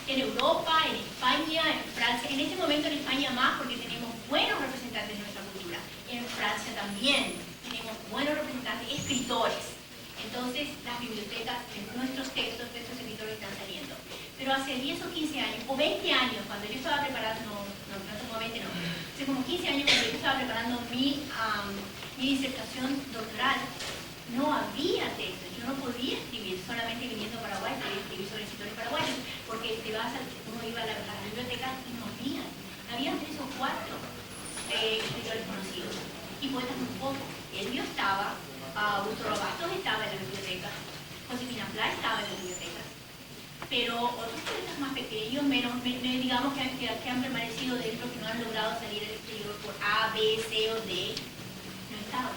en Europa, en España, en Francia, en este momento en España más porque tenemos buenos representantes de nuestra cultura, en Francia también tenemos buenos representantes, escritores. Entonces las bibliotecas de nuestros textos, de estos escritores están saliendo. Pero hace 10 o 15 años, o 20 años, cuando yo estaba preparando, no tengo 20, no, hace como 15 años cuando yo estaba preparando mi disertación doctoral, no había textos. Yo no podía escribir solamente viniendo a Paraguay, podía escribir sobre escritores paraguayos, porque uno iba a la biblioteca y no había 3 o 4 escritores conocidos, y poetas muy pocos. Elvio estaba, Augusto Robastos estaba en la biblioteca, Josefina Pla estaba en la biblioteca, pero otros poetas más pequeños, digamos que han permanecido dentro, que no han logrado salir al exterior por A, B, C o D, no estaban.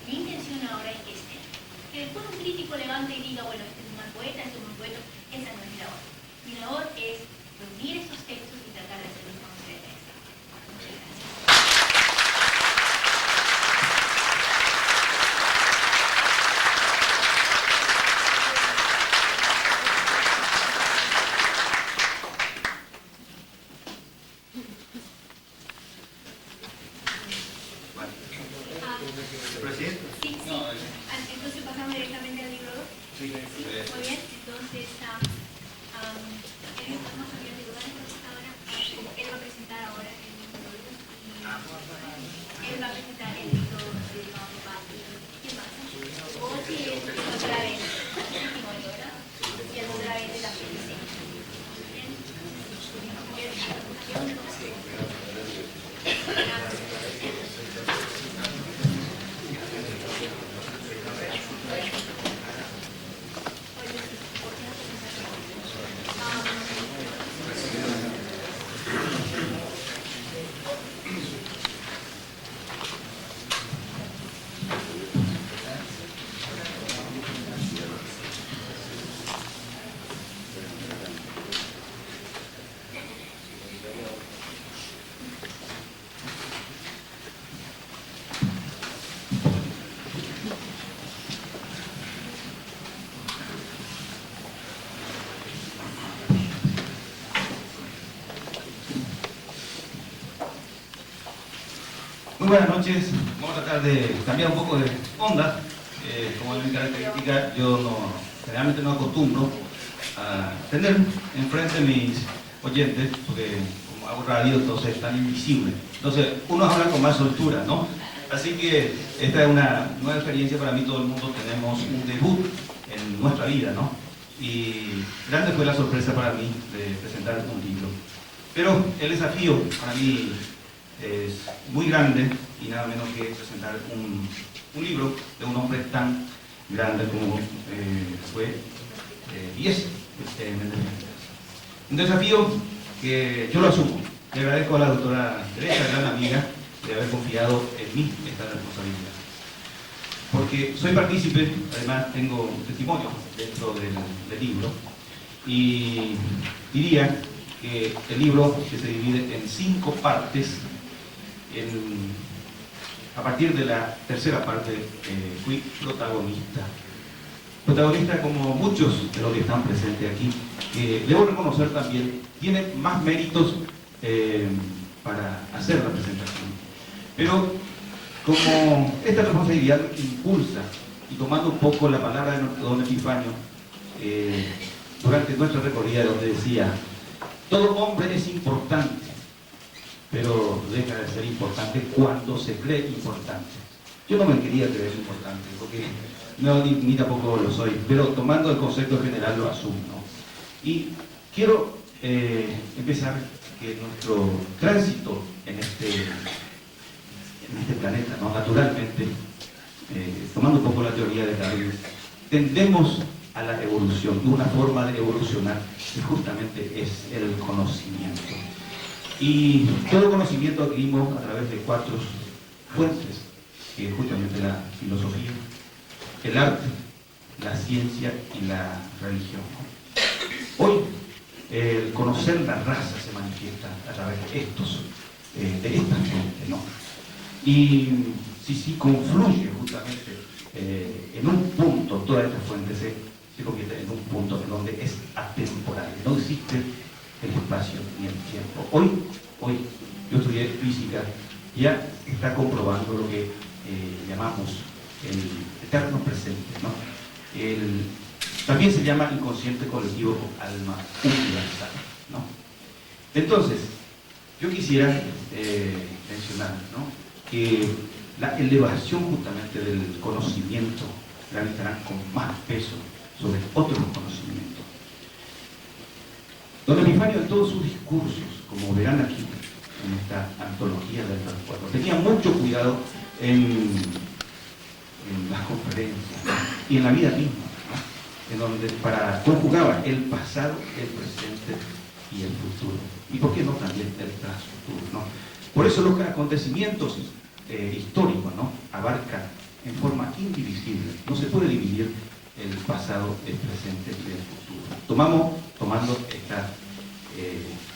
Mi intención ahora es que estén. Que después un crítico levante y diga, bueno, este es un mal poeta, este es un buen poeta, esa no es mi labor. Mi labor es reunir esos textos y tratar de hacerlos conocer en esta. Muchas gracias. ¿Presidente? Sí. Entonces pasamos directamente al libro 2. Sí. Muy bien. Entonces, él va a presentar ahora el libro 2 y él va a presentar el libro de ¿qué pasa? Ochi y el doctora Vente. Y el doctora Vente también, sí. Muy buenas noches, vamos a tratar de cambiar un poco de onda. Como es mi característica, yo generalmente no acostumbro a tener enfrente mis oyentes, porque como hago radio, entonces es tan invisible. Entonces uno habla con más soltura, ¿no? Así que esta es una nueva experiencia para mí, todo el mundo tenemos un debut en nuestra vida, ¿no? Y grande fue la sorpresa para mí de presentar un libro. Pero el desafío para mí es muy grande y nada menos que presentar un libro de un hombre tan grande como fue Viese. Un desafío que yo lo asumo. Le agradezco a la doctora Teresa, gran amiga, de haber confiado en mí esta responsabilidad. Porque soy partícipe, además tengo un testimonio dentro del libro, y diría que el libro que se divide en 5 partes. A partir de la tercera parte fui protagonista. Protagonista como muchos de los que están presentes aquí, que debo reconocer también, tienen más méritos para hacer la presentación. Pero como esta responsabilidad me impulsa, y tomando un poco la palabra de don Epifanio, durante nuestra recorrida donde decía, Todo hombre es importante, pero deja de ser importante cuando se cree importante. Yo no me quería creer importante, porque no, ni tampoco lo soy, pero tomando el concepto general lo asumo, ¿no? Y quiero empezar que nuestro tránsito en este planeta, ¿no? Naturalmente, tomando un poco la teoría de Darwin, tendemos a la evolución, una forma de evolucionar que justamente es el conocimiento. Y todo conocimiento adquirimos a través de 4 fuentes, que es justamente la filosofía, el arte, la ciencia y la religión. Hoy, el conocer la raza se manifiesta a través de estas fuentes, ¿no? Y si confluye justamente en un punto, todas estas fuentes se convierte en un punto en donde es atemporal, no existe el espacio ni el tiempo. Hoy yo estudié física, ya está comprobando lo que llamamos el eterno presente, ¿no? También se llama inconsciente colectivo o alma universal, ¿no? Entonces, yo quisiera mencionar, ¿no?, que la elevación justamente del conocimiento gravitará con más peso sobre otros conocimientos. Don Epifanio, en todos sus discursos, como verán aquí en esta antología del transporte, tenía mucho cuidado en las conferencias, ¿no?, y en la vida misma, ¿no?, en donde conjugaba el pasado, el presente y el futuro. Y por qué no también el transfuturo, ¿no? Por eso los acontecimientos históricos, ¿no?, abarcan en forma indivisible. No se puede dividir el pasado, el presente y el futuro. Tomando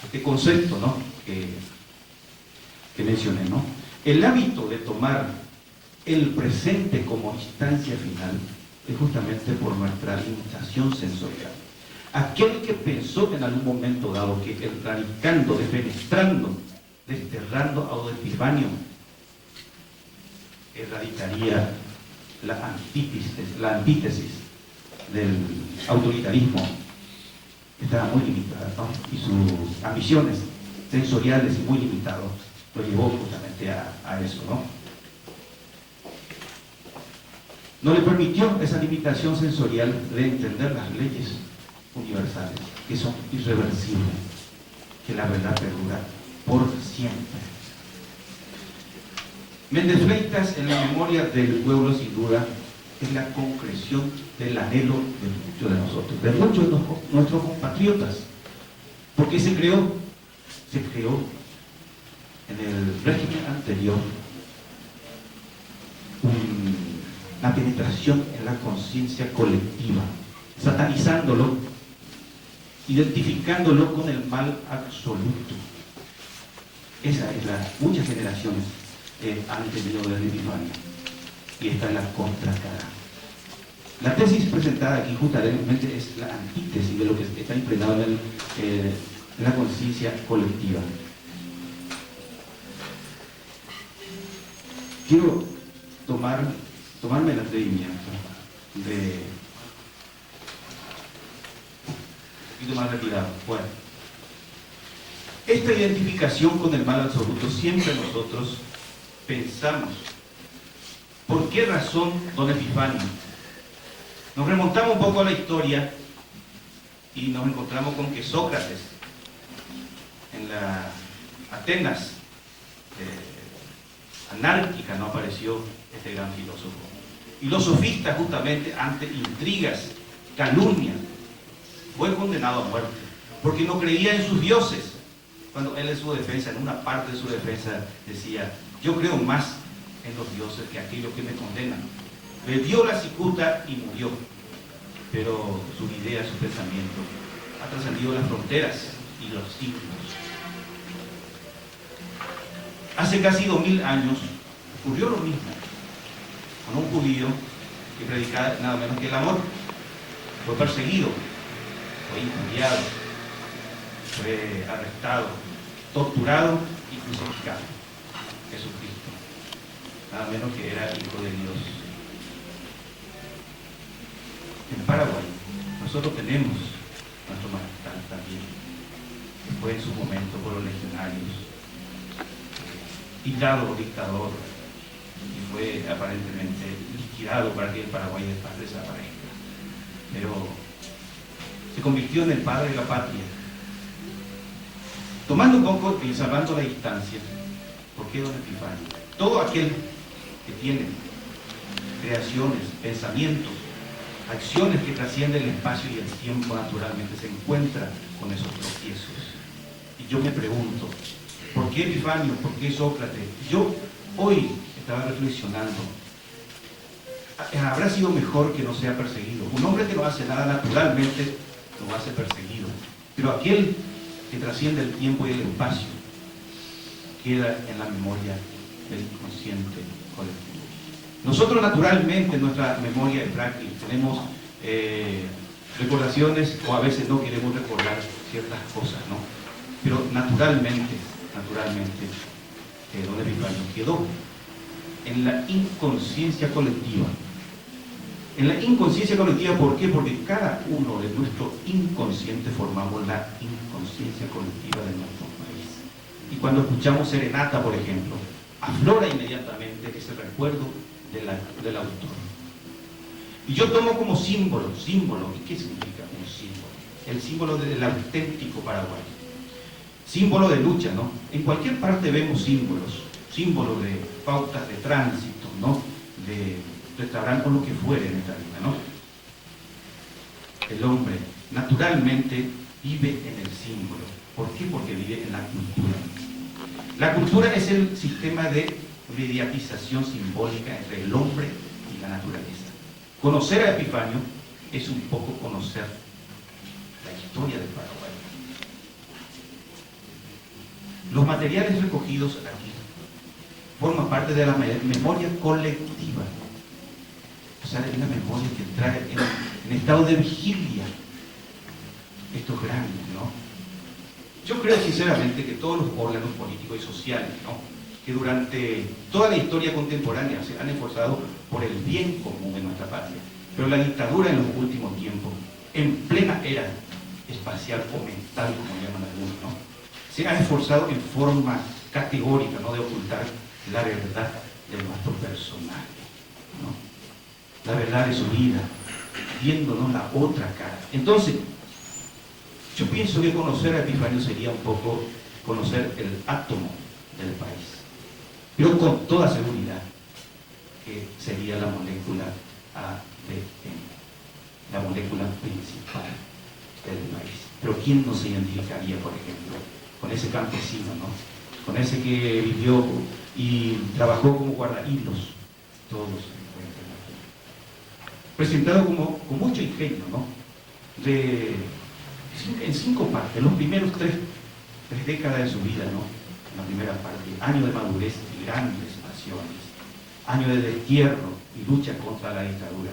este concepto, ¿no?, que mencioné, ¿no? El hábito de tomar el presente como instancia final es justamente por nuestra limitación sensorial. Aquel que pensó en algún momento dado que erradicando, defenestrando, desterrando a Don Epifanio, erradicaría la antítesis del autoritarismo, estaba muy limitado, ¿no? Y sus ambiciones sensoriales y muy limitados lo llevó justamente a eso, ¿no? No le permitió esa limitación sensorial de entender las leyes universales, que son irreversibles, que la verdad perdura por siempre. Méndez Fleitas, en la memoria del pueblo, sin duda, es la concreción del anhelo de muchos de nosotros, de muchos de nuestros compatriotas, porque se creó en el régimen anterior la penetración en la conciencia colectiva, satanizándolo, identificándolo con el mal absoluto. Esa es muchas generaciones han tenido del Epifanio, y esta es la contracara. La tesis presentada aquí justamente es la antítesis de lo que está impregnado en la conciencia colectiva. Quiero tomarme el atrevimiento un poquito más retirado. Bueno, esta identificación con el mal absoluto siempre nosotros pensamos, ¿por qué razón Don Epifanio? Nos remontamos un poco a la historia y nos encontramos con que Sócrates, en la Atenas anárquica, no apareció este gran filósofo. Y los sofistas, justamente ante intrigas, calumnias, fue condenado a muerte, porque no creía en sus dioses. Cuando él en su defensa, en una parte de su defensa, decía: yo creo más en los dioses que aquellos que me condenan. Bebió la cicuta y murió, pero su idea, su pensamiento ha trascendido las fronteras y los siglos. Hace casi 2000 años ocurrió lo mismo con un judío que predicaba nada menos que el amor. Fue perseguido, fue injuriado, fue arrestado, torturado y crucificado. Jesucristo, nada menos que era hijo de Dios. En Paraguay nosotros tenemos nuestro magistrado también, fue en su momento por los legionarios, tildado dictador, y fue aparentemente liquidado para que el Paraguay desaparezca. Pero se convirtió en el padre de la patria. Tomando un poco y salvando la distancia, ¿por qué don Epifanio? Todo aquel que tiene creaciones, pensamientos, acciones que trascienden el espacio y el tiempo, naturalmente se encuentra con esos tropiezos. Y yo me pregunto, ¿por qué Epifanio? ¿Por qué Sócrates? Yo hoy estaba reflexionando, habrá sido mejor que no sea perseguido. Un hombre que no hace nada naturalmente lo hace perseguido, pero aquel que trasciende el tiempo y el espacio queda en la memoria del inconsciente colectivo. Nosotros naturalmente en nuestra memoria de frágil tenemos recordaciones, o a veces no queremos recordar ciertas cosas, ¿no? Pero naturalmente don Epifanio quedó en la inconsciencia colectiva. En la inconsciencia colectiva, ¿por qué? Porque cada uno de nuestro inconsciente formamos la inconsciencia colectiva de nuestro país. Y cuando escuchamos serenata, por ejemplo, aflora inmediatamente ese recuerdo del autor. Y yo tomo como símbolo, ¿y qué significa un símbolo? El símbolo del auténtico Paraguay. Símbolo de lucha, ¿no? En cualquier parte vemos símbolos de pautas de tránsito, ¿no? De restaurantes o lo que fuere en esta vida, ¿no? El hombre naturalmente vive en el símbolo. ¿Por qué? Porque vive en la cultura. La cultura es el sistema de mediatización simbólica entre el hombre y la naturaleza. Conocer a Epifanio es un poco conocer la historia del Paraguay. Los materiales recogidos aquí forman parte de la memoria colectiva. O sea, es la memoria que trae en estado de vigilia estos grandes, ¿no? Yo creo sinceramente que todos los órganos políticos y sociales, ¿no?, que durante toda la historia contemporánea se han esforzado por el bien común de nuestra patria, pero la dictadura en los últimos tiempos, en plena era espacial o mental, como llaman algunos, ¿no?, se ha esforzado en forma categórica, ¿no?, de ocultar la verdad de nuestro personaje, ¿no?, la verdad de su vida, viéndonos la otra cara. Entonces, yo pienso que conocer a Epifanio sería un poco conocer el átomo del país, pero con toda seguridad que sería la molécula ADN, la molécula principal del país. Pero ¿quién no se identificaría, por ejemplo, con ese campesino, ¿no?, con ese que vivió y trabajó como guardahilos? Todos se encuentran aquí. Presentado con mucho ingenio, ¿no?, en 5 partes, los primeros tres décadas de su vida, ¿no?, la primera parte, año de madurez y grandes pasiones, año de destierro y lucha contra la dictadura,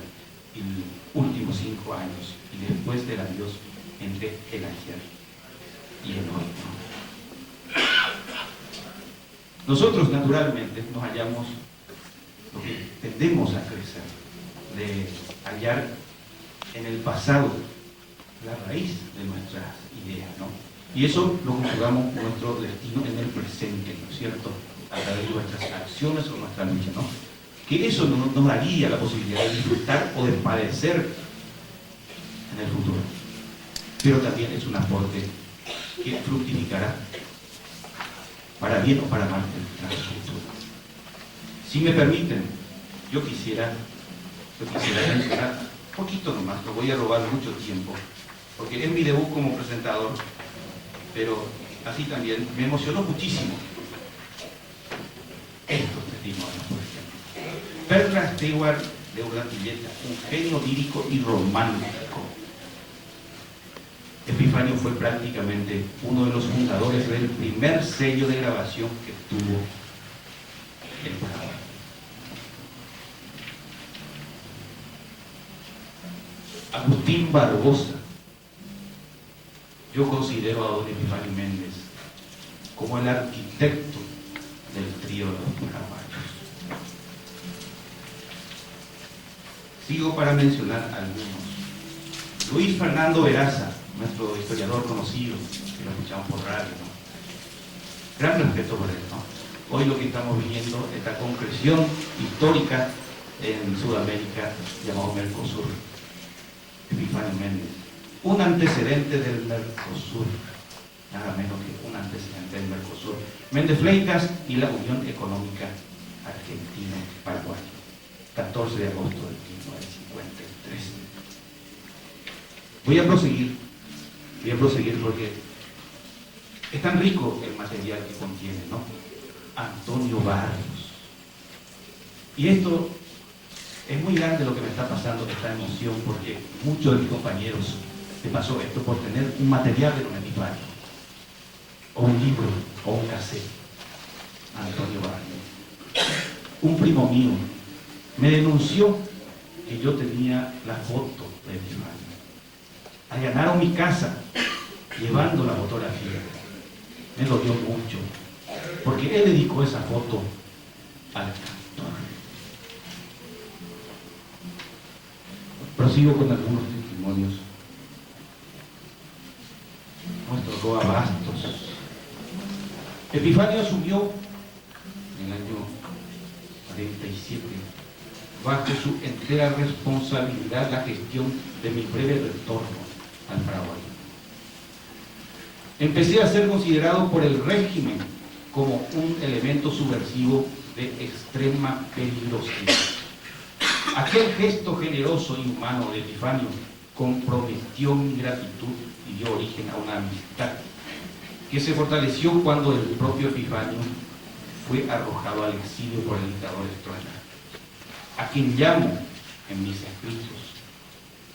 y los últimos 5 años, y después del adiós entre el ayer y el hoy, ¿no? Nosotros naturalmente nos hallamos, lo que tendemos a crecer, de hallar en el pasado la raíz de nuestras ideas, ¿no? Y eso lo conjugamos nuestro destino en el presente, ¿no es cierto?, a través de nuestras acciones o nuestra lucha, ¿no? Que eso nos daría la posibilidad de disfrutar o de padecer en el futuro. Pero también es un aporte que fructificará para bien o para mal en el futuro. Si me permiten, yo quisiera mencionar un poquito nomás, no voy a robar mucho tiempo, porque es mi debut como presentador, pero así también me emocionó muchísimo estos testimonios, por ejemplo. Bertrand Stewart de Urdapilleta, un genio lírico y romántico. Epifanio fue prácticamente uno de los fundadores del primer sello de grabación que tuvo el Paraguay. Agustín Barbosa. Yo considero a don Epifanio Méndez como el arquitecto del trío de los paraguayos. Sigo para mencionar algunos. Luis Fernando Veraza, nuestro historiador conocido, si lo escuchamos por radio, ¿no? Gran respeto por él, ¿no? Hoy lo que estamos viviendo, esta concreción histórica en Sudamérica, llamado Mercosur. Epifanio Méndez. Un antecedente del Mercosur, nada menos que un antecedente del Mercosur. Méndez Fleitas y la Unión Económica Argentino-Paraguaya. 14 de agosto de 1953. Voy a proseguir porque es tan rico el material que contiene, ¿no? Antonio Barrios. Y esto es muy grande lo que me está pasando, esta emoción, porque muchos de mis compañeros les pasó esto por tener un material de don Epifanio, o un libro, o un cassette. Antonio Barrios. Un primo mío me denunció que yo tenía la foto de Epifanio. Allanaron mi casa llevando la fotografía. Me dolió mucho, porque él dedicó esa foto al cantor. Prosigo con algunos testimonios. Nuestro Roa Bastos. Epifanio asumió en el año 47, bajo su entera responsabilidad, la gestión de mi breve retorno al Paraguay. Empecé a ser considerado por el régimen como un elemento subversivo de extrema peligrosidad. Aquel gesto generoso y humano de Epifanio comprometió mi gratitud y dio origen a una amistad que se fortaleció cuando el propio Epifanio fue arrojado al exilio por el dictador Stroessner, a quien llamo en mis escritos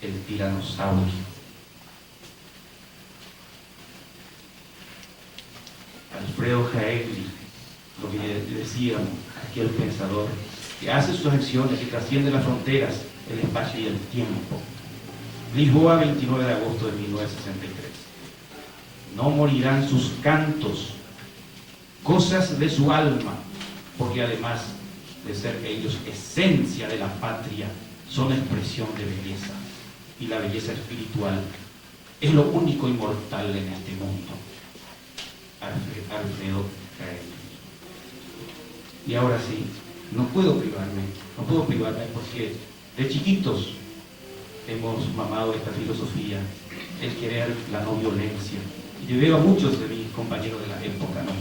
el tiranosaurio. Alfredo Jaegli, lo que decíamos, aquel pensador que hace sus acciones, que trasciende las fronteras, el espacio y el tiempo. Lisboa, 29 de agosto de 1963. No morirán sus cantos, cosas de su alma, porque además de ser ellos esencia de la patria, son expresión de belleza, y la belleza espiritual es lo único inmortal en este mundo. Alfredo Jaegli. Y ahora sí, no puedo privarme porque de chiquitos hemos mamado esta filosofía, el querer la no violencia, y yo veo a muchos de mis compañeros de la época, ¿no?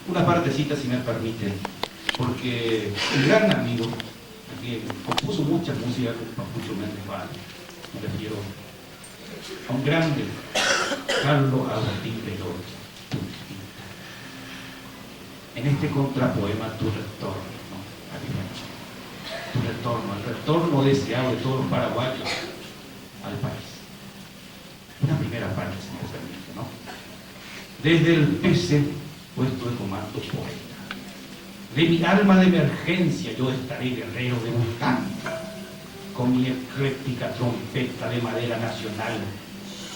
Una partecita, si me permite, porque un gran amigo que compuso mucha música con Papucho Méndez Vale, me refiero a un grande, Carlos Agustín Pelot. En este contrapoema, Tu retorno, ¿no? Tu retorno, el retorno deseado de todos los paraguayos al país. Una primera parte, si me permite, ¿no? Desde el PC, puesto de comando poeta. De mi alma de emergencia yo estaré guerrero debutante, con mi ecléctica trompeta de madera nacional,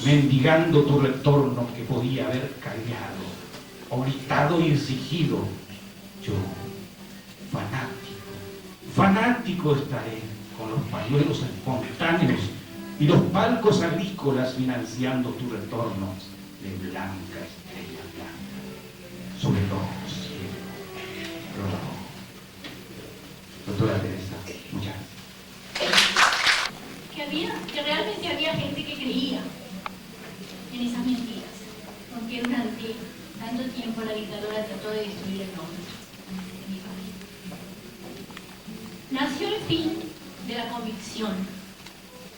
mendigando tu retorno que podía haber callado, o gritado y exigido. Yo, fanático estaré, con los pañuelos espontáneos y los palcos agrícolas financiando tu retorno de blanca estrella blanca, sobre rojo cielo, rojo. Doctora Teresa, muchas gracias. Que realmente había gente que creía en esas mentiras, porque durante tanto tiempo la dictadura trató de destruir el nombre de mi familia. Nació el fin de la convicción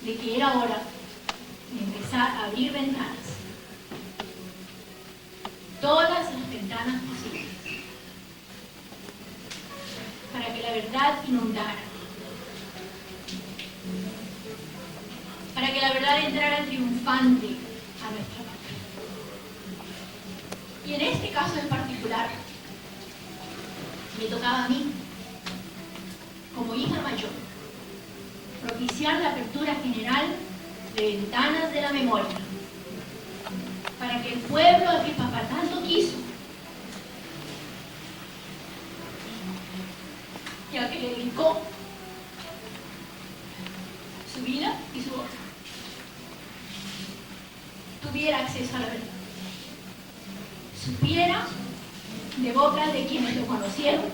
de que era hora de empezar a abrir ventanas, todas las ventanas posibles, para que la verdad inundara, para que la verdad entrara triunfante a nuestra patria. Y en este caso en particular, me tocaba a mí, como hija mayor, propiciar la apertura general de ventanas de la memoria, para que el pueblo al que papá tanto quiso, y al que le dedicó su vida y su obra, supiera de boca de quienes lo conocieron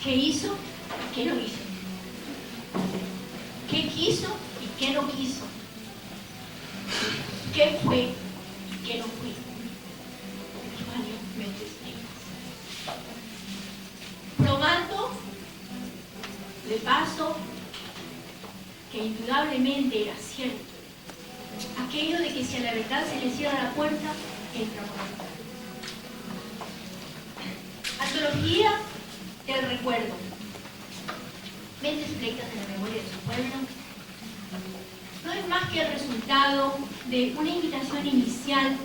qué hizo y qué no hizo, qué quiso y qué no quiso, qué fue y qué no fue. Varias mentes negras. Probando de paso que indudablemente era cierto aquello de que si a la verdad se le cierra la puerta, entra por la puerta. Antología del recuerdo. Mentes plecas de la memoria de su pueblo no es más que el resultado de una invitación inicial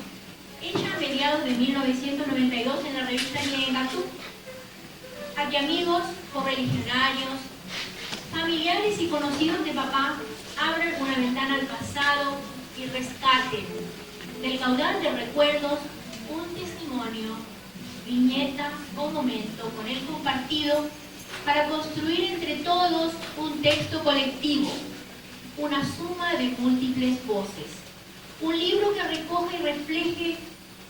hecha a mediados de 1992 en la revista Ñengatú, a que amigos, correligionarios, familiares y conocidos de papá abran una ventana al pasado y rescaten del caudal de recuerdos un testimonio, viñeta o momento con él compartido para construir entre todos un texto colectivo, una suma de múltiples voces, un libro que recoge y refleje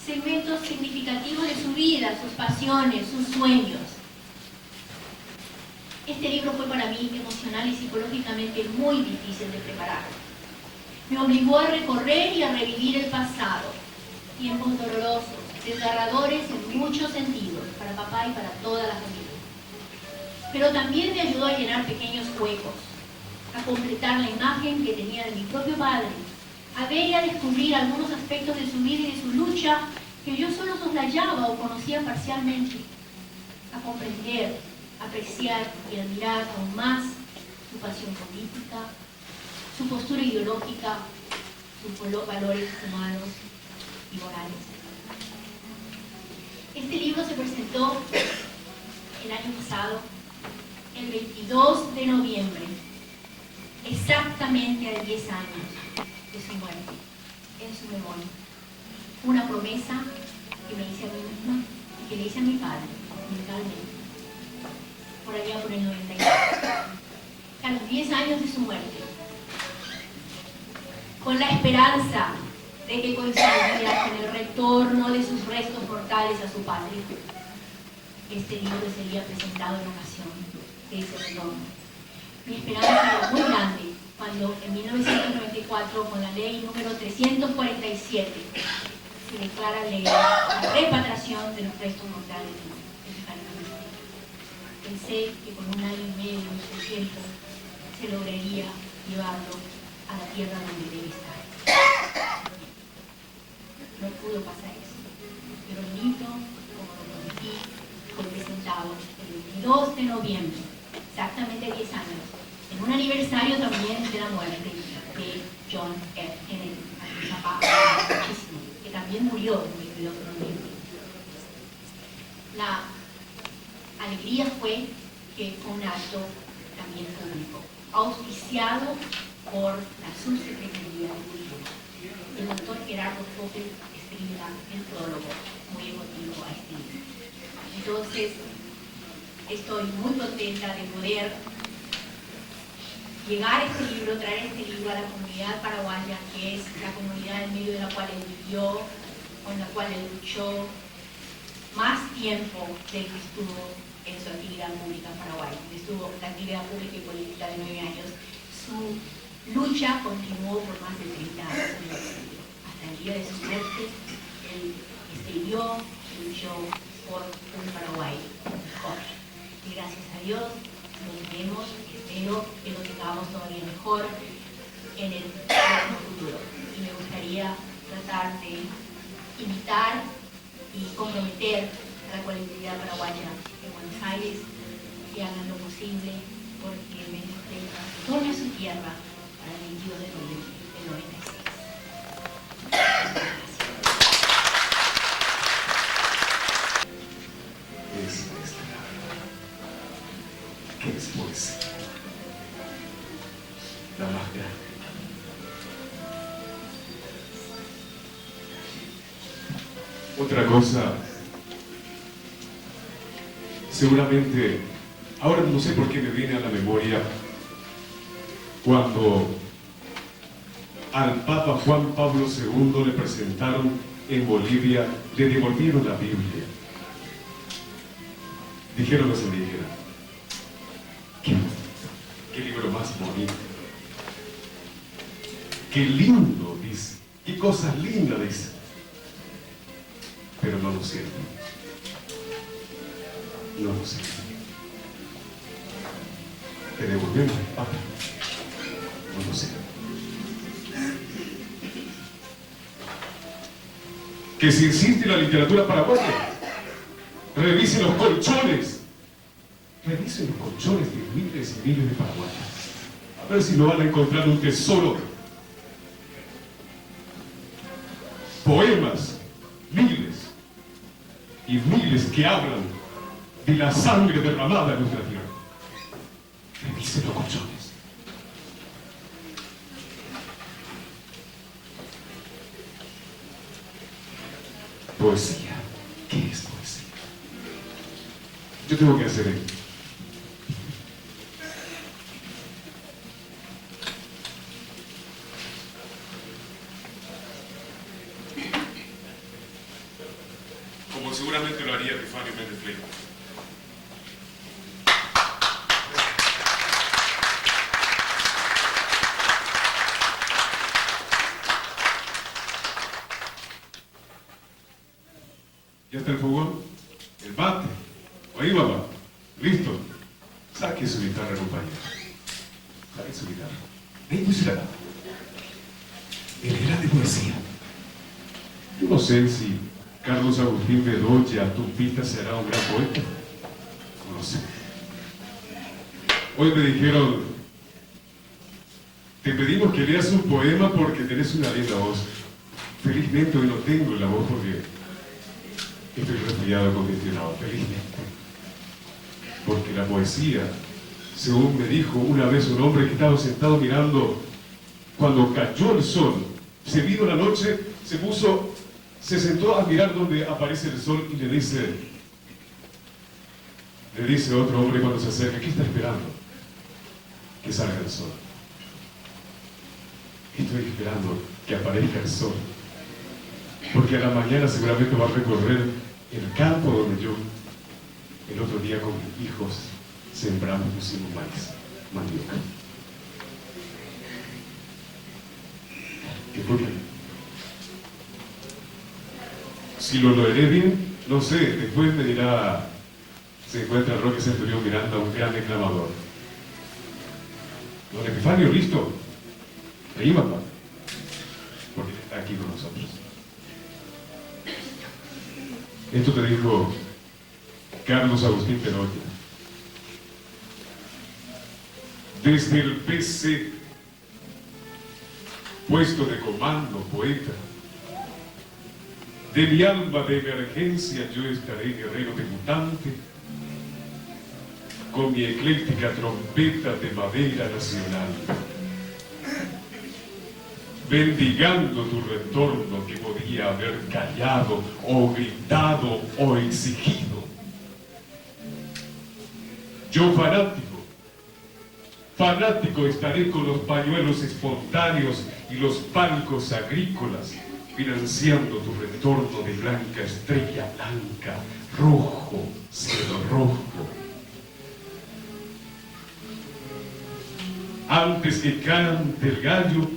segmentos significativos de su vida, sus pasiones, sus sueños. Este libro fue para mí emocional y psicológicamente muy difícil de preparar. Me obligó a recorrer y a revivir el pasado, tiempos dolorosos, desgarradores en muchos sentidos, para papá y para toda la familia. Pero también me ayudó a llenar pequeños huecos, a completar la imagen que tenía de mi propio padre, a ver y a descubrir algunos aspectos de su vida y de su lucha que yo solo soslayaba o conocía parcialmente, a comprender, apreciar y admirar aún más su pasión política, su postura ideológica, sus valores humanos y morales. Este libro se presentó el año pasado, el 22 de noviembre, exactamente a 10 años de su muerte, en su memoria. Una promesa que me hice a mí misma y que le hice a mi padre, mentalmente, por allá por el 92, a los 10 años de su muerte, con la esperanza de que coincidiera con el retorno de sus restos mortales a su patria. Este libro sería presentado en ocasión de ese retorno. Mi esperanza era muy grande cuando en 1994, con la ley número 347, se declara ley la repatriación de los restos mortales de Nicaragua. Pensé que con un año y medio de tiempo se lograría llevarlo a la tierra donde debe estar. No pudo pasar eso, pero el libro, como lo prometí, fue presentado el 22 de noviembre, exactamente 10 años, en un aniversario también de la muerte de John F. Kennedy, a mi papá muchísimo, que también murió en el 22 de noviembre. La alegría fue que fue un acto también público, auspiciado por la subsecretaría de Cultura. El doctor Gerardo Foppel escribirá el prólogo muy emotivo a este libro. Entonces, estoy muy contenta de poder llegar a este libro, traer este libro a la comunidad paraguaya, que es la comunidad en medio de la cual él vivió, con la cual él luchó más tiempo del que estuvo en su actividad pública en Paraguay. Estuvo en la actividad pública y política de 9 años. Su lucha continuó por más de 30 años. Hasta el día de su muerte, él escribió y luchó por un Paraguay mejor. Y gracias a Dios lo tenemos, espero que lo tengamos todavía mejor en el próximo futuro. Y me gustaría tratar de invitar y comprometer a la colectividad paraguaya de Buenos Aires que hagan lo posible porque Méndez torne a su tierra para el 22 de noviembre del 96. Esa es la verdad. ¿Qué es poesía? La más grande. Otra cosa, seguramente, ahora no sé por qué me viene a la memoria cuando al Papa Juan Pablo II le presentaron en Bolivia le devolvieron la Biblia. Dijeron los indígenas, ¿qué libro más bonito? Qué lindo, dice. Qué cosas lindas, dice. Pero no lo sirve. No lo sirve. Te devolvemos, papá. No lo sirve. Que si insiste la literatura paraguaya, revisen los colchones. Revisen los colchones de miles y miles de paraguayos. A ver si no van a encontrar un tesoro. Poemas, miles y miles que hablan de la sangre derramada en nuestra tierra. Revisen los colchones. Poesía. ¿Qué es poesía? Yo tengo que hacer esto. Como seguramente lo haría Epifanio Méndez Leiva. ¿Ya está el fogón? ¿El mate? Ahí, mamá. Listo. Saque su guitarra, compañero. Saque su guitarra. Ahí pues la grande poesía. Yo no sé si Carlos Agustín Bedoya Tumpita será un gran poeta. No lo sé. Hoy me dijeron, te pedimos que leas un poema porque tenés una linda voz. Felizmente hoy no tengo la voz porque estoy resfriado, congestionado, felizmente. Porque la poesía, según me dijo una vez un hombre que estaba sentado mirando, cuando cayó el sol, se vino la noche, se sentó a mirar donde aparece el sol y le dice otro hombre cuando se acerca, ¿qué está esperando? Que salga el sol. Estoy esperando que aparezca el sol. Porque a la mañana seguramente va a recorrer el campo donde yo, el otro día con mis hijos, sembramos, pusimos maíz, mandioca. ¿Qué fue? Si lo leeré bien, no sé, después me dirá, se encuentra Roque Centurión Miranda, un gran declamador. Don Epifanio, ¿listo? Ahí, papá. Porque está aquí con nosotros. Esto te dijo Carlos Agustín Bedoya. Desde el PC, puesto de comando, poeta, de mi alma de emergencia yo estaré guerrero debutante, con mi ecléctica trompeta de madera nacional, bendigando tu retorno que podía haber callado o gritado o exigido. Yo fanático estaré con los pañuelos espontáneos y los palcos agrícolas, financiando tu retorno de blanca estrella blanca, rojo, cielo rojo. Antes que cante el gallo,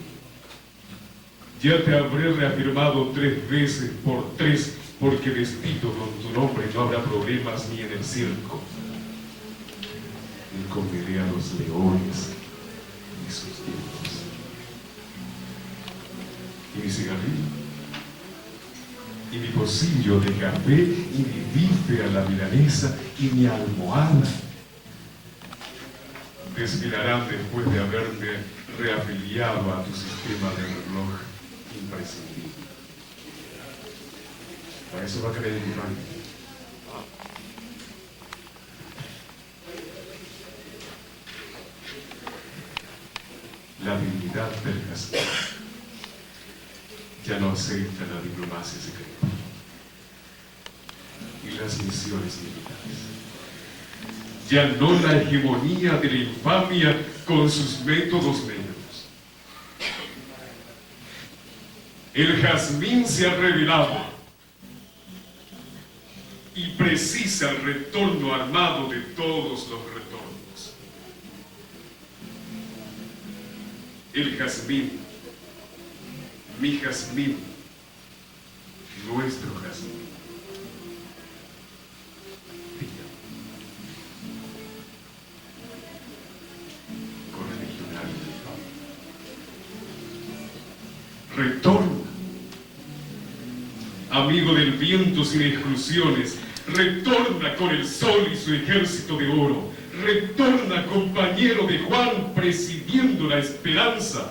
ya te habré reafirmado 3 veces por 3, porque vestido con tu nombre no habrá problemas ni en el circo. Ni comeré a los leones ni sus dientes. Y mi cigarrillo, y mi pocillo de café, y mi bife a la milanesa, y mi almohada desfilarán después de haberme reafiliado a tu sistema de reloj imprescindible. Para eso va a creer mi padre. La dignidad del castigo ya no acepta la diplomacia secreta y las misiones militares. Ya no la hegemonía de la infamia con sus métodos negros. El jazmín se ha revelado y precisa el retorno armado de todos los retornos. El jazmín, mi jazmín, nuestro jazmín. Retorna, amigo del viento sin exclusiones, retorna con el sol y su ejército de oro, retorna compañero de Juan presidiendo la esperanza.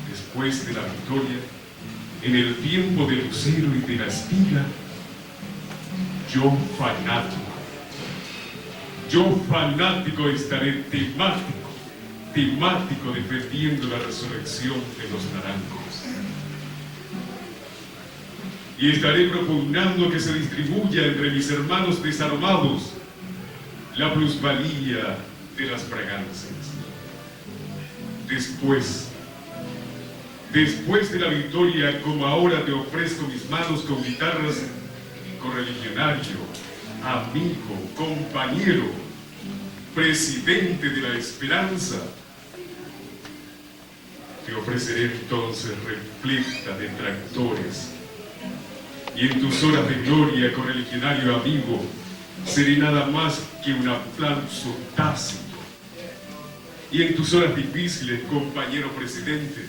Después de la victoria, en el tiempo del lucero y de la espiga, yo fanático estaré temático defendiendo la resurrección de los naranjos. Y estaré propugnando que se distribuya entre mis hermanos desarmados la plusvalía de las fragancias. Después de la victoria, como ahora te ofrezco mis manos con guitarras, correligionario, amigo, compañero, presidente de la esperanza, te ofreceré entonces repleta de tractores, y en tus horas de gloria, correligionario amigo, seré nada más que un aplauso tácito, y en tus horas difíciles, compañero presidente,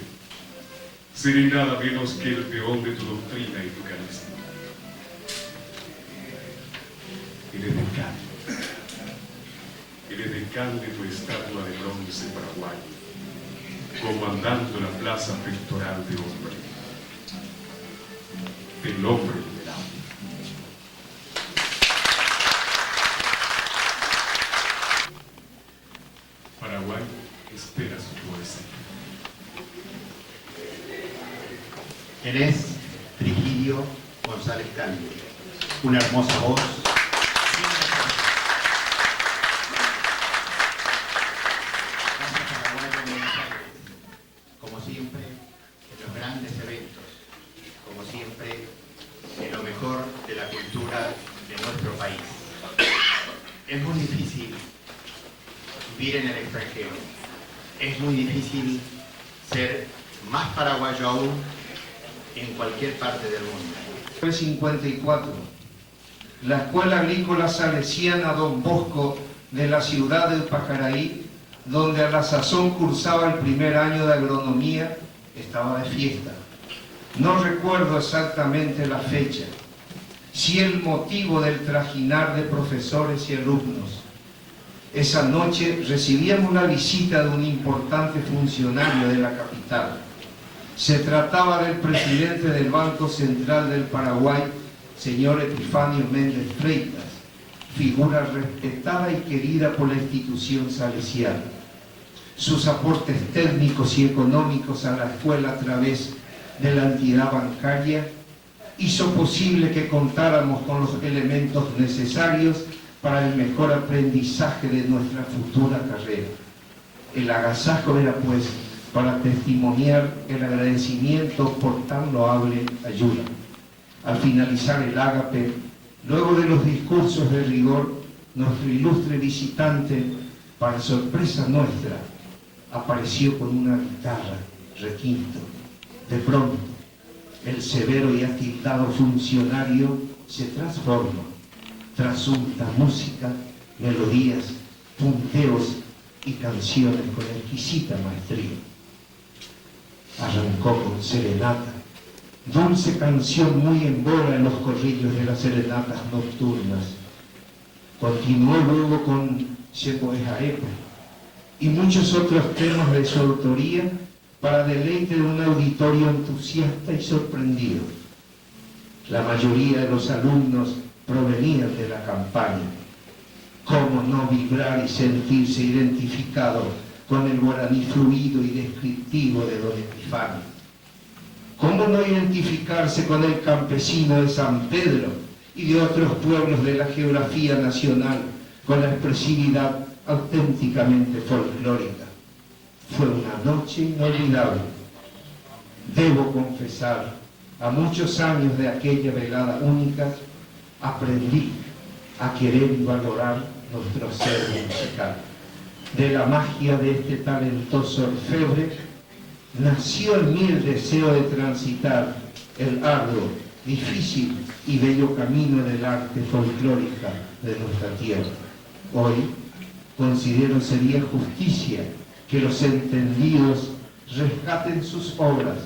seré nada menos que el peón de tu doctrina y tu carisma. El edecán de tu estatua de bronce paraguayo, comandando la plaza pectoral de hombre, del hombre liberado. Paraguay espera su poesía. Él es Frigidio González Cándido, una hermosa voz. Como siempre, en los grandes eventos, como siempre, en lo mejor de la cultura de nuestro país. Es muy difícil vivir en el extranjero, es muy difícil ser más paraguayo aún en cualquier parte del mundo. 54. La Escuela Agrícola Salesiana Don Bosco de la ciudad de Pacaraí, donde a la sazón cursaba el primer año de agronomía, estaba de fiesta. No recuerdo exactamente la fecha, sí el motivo del trajinar de profesores y alumnos. Esa noche recibíamos la visita de un importante funcionario de la capital. Se trataba del presidente del Banco Central del Paraguay, señor Epifanio Méndez Freitas, figura respetada y querida por la institución salesiana. Sus aportes técnicos y económicos a la escuela a través de la entidad bancaria hizo posible que contáramos con los elementos necesarios para el mejor aprendizaje de nuestra futura carrera. El agasajo era, pues, para testimoniar el agradecimiento por tan loable ayuda. Al finalizar el ágape, luego de los discursos de rigor, nuestro ilustre visitante, para sorpresa nuestra, apareció con una guitarra, requinto. De pronto, el severo y atildado funcionario se transforma, trasunta música, melodías, punteos y canciones con exquisita maestría. Arrancó con serenata, dulce canción muy en boga en los corrillos de las serenatas nocturnas. Continuó luego con Chepoejaepa y muchos otros temas de su autoría para deleite de un auditorio entusiasta y sorprendido. La mayoría de los alumnos provenían de la campaña. ¿Cómo no vibrar y sentirse identificado con el guaraní fluido y descriptivo de don Epifanio? ¿Cómo no identificarse con el campesino de San Pedro y de otros pueblos de la geografía nacional, con la expresividad auténticamente folclórica. Fue una noche inolvidable. Debo confesar, a muchos años de aquella velada única, aprendí a querer y valorar nuestro acervo musical. De la magia de este talentoso orfebre nació en mí el deseo de transitar el arduo, difícil y bello camino del arte folclórica de nuestra tierra. Hoy considero sería justicia que los entendidos rescaten sus obras,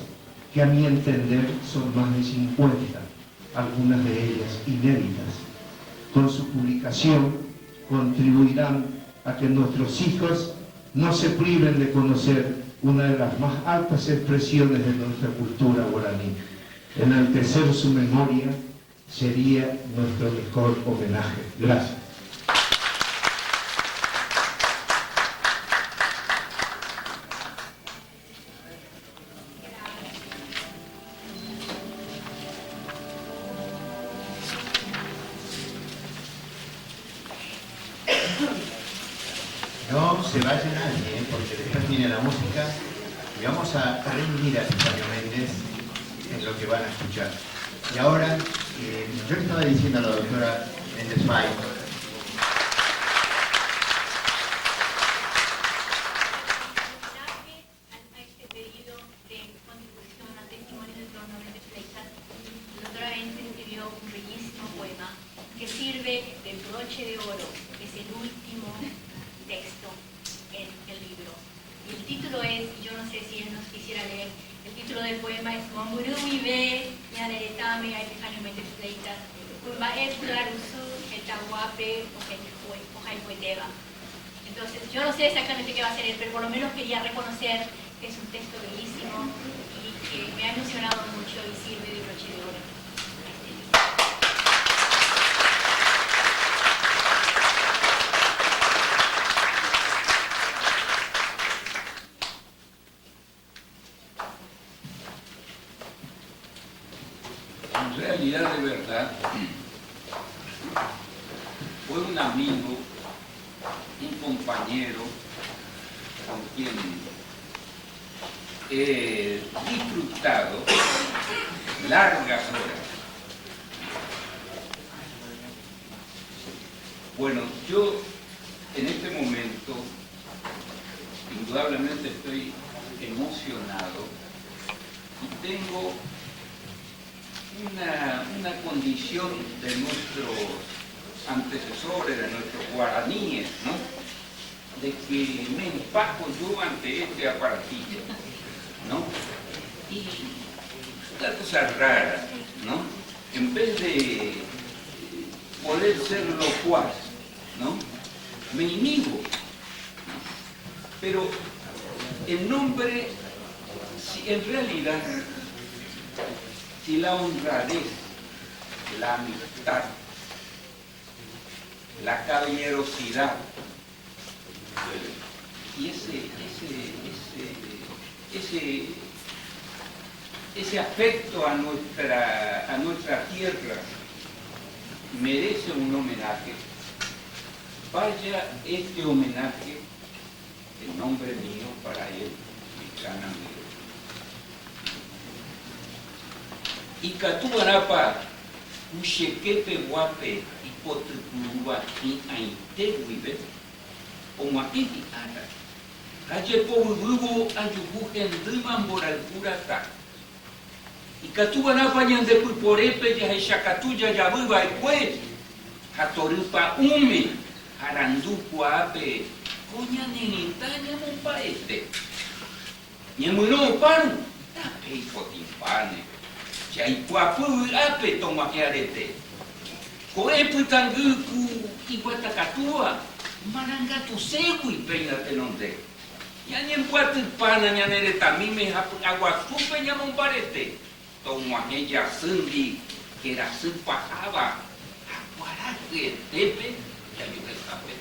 que a mi entender son más de 50, algunas de ellas inéditas. Con su publicación contribuirán a que nuestros hijos no se priven de conocer una de las más altas expresiones de nuestra cultura guaraní. Enaltecer su memoria sería nuestro mejor homenaje. Gracias. No se vaya nadie, porque después viene la música y vamos a reunir a Antonio Méndez en lo que van a escuchar. Y ahora, yo le estaba diciendo a la doctora Méndez Fay, que sirve de broche de oro, que es el último texto en el libro. Y el título es, yo no sé si él nos quisiera leer, el título del poema es Mamburu Wibe, Yaneretame, Aipejanamente Fleitas, Kumba Epularusu, Etahuape, Ojaipueteva. Entonces, yo no sé exactamente qué va a hacer él, pero por lo menos quería reconocer que es un texto bellísimo y que me ha emocionado mucho y sirve de broche de oro. En realidad, de verdad, fue un amigo, un compañero con quien he disfrutado largas horas. Bueno, yo en este momento indudablemente estoy emocionado y tengo una condición de nuestros antecesores, de nuestros guaraníes, ¿no? De que me empaco yo ante este aparatillo, ¿no? Y una cosa rara, ¿no? En vez de poder ser locuaz, ¿no? Me inhibo, ¿no? Pero el nombre, si en realidad, si la honradez, la amistad, la caballerosidad y ese afecto a nuestra tierra merece un homenaje, vaya este homenaje en nombre mío para él, mi gran amigo. Y Catuarapa, Ushekete Guape, Hipotecuruba, y Ainteguibe, o Maquiti Ara, Hayepo Urubo, Ayubujen, Dimambora, Curata. Y Catuarapa, Yandepu Porepe, Yaheshakatuya, Yabuba, y pues, Hatorupa Ume, Haranduku Ape, Coña Nenita, Yamupaete. Yamuno Panu, Tape Hipotimpane. Yaikuapu ape toma que arete. Coepu tanguku iguatacatua. Maranga tu seco y peínate donde. Ya ni en puerto pana ni anereta mime aguacupe ya monbarete. Toma ella sundi que era su pasaba. Aguaraque tepe ya yo escapé.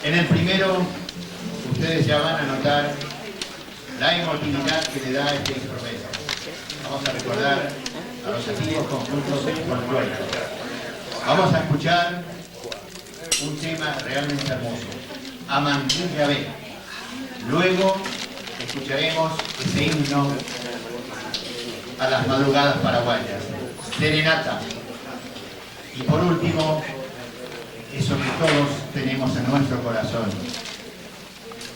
en el primero ustedes ya van a notar la emotividad que le da este instrumento. vamos a recordar a los antiguos conjuntos folclóricos. Vamos a escuchar un tema realmente hermoso, Amantín Yabé. Luego escucharemos ese himno a las madrugadas paraguayas, Serenata. Y por último, eso que todos tenemos en nuestro corazón,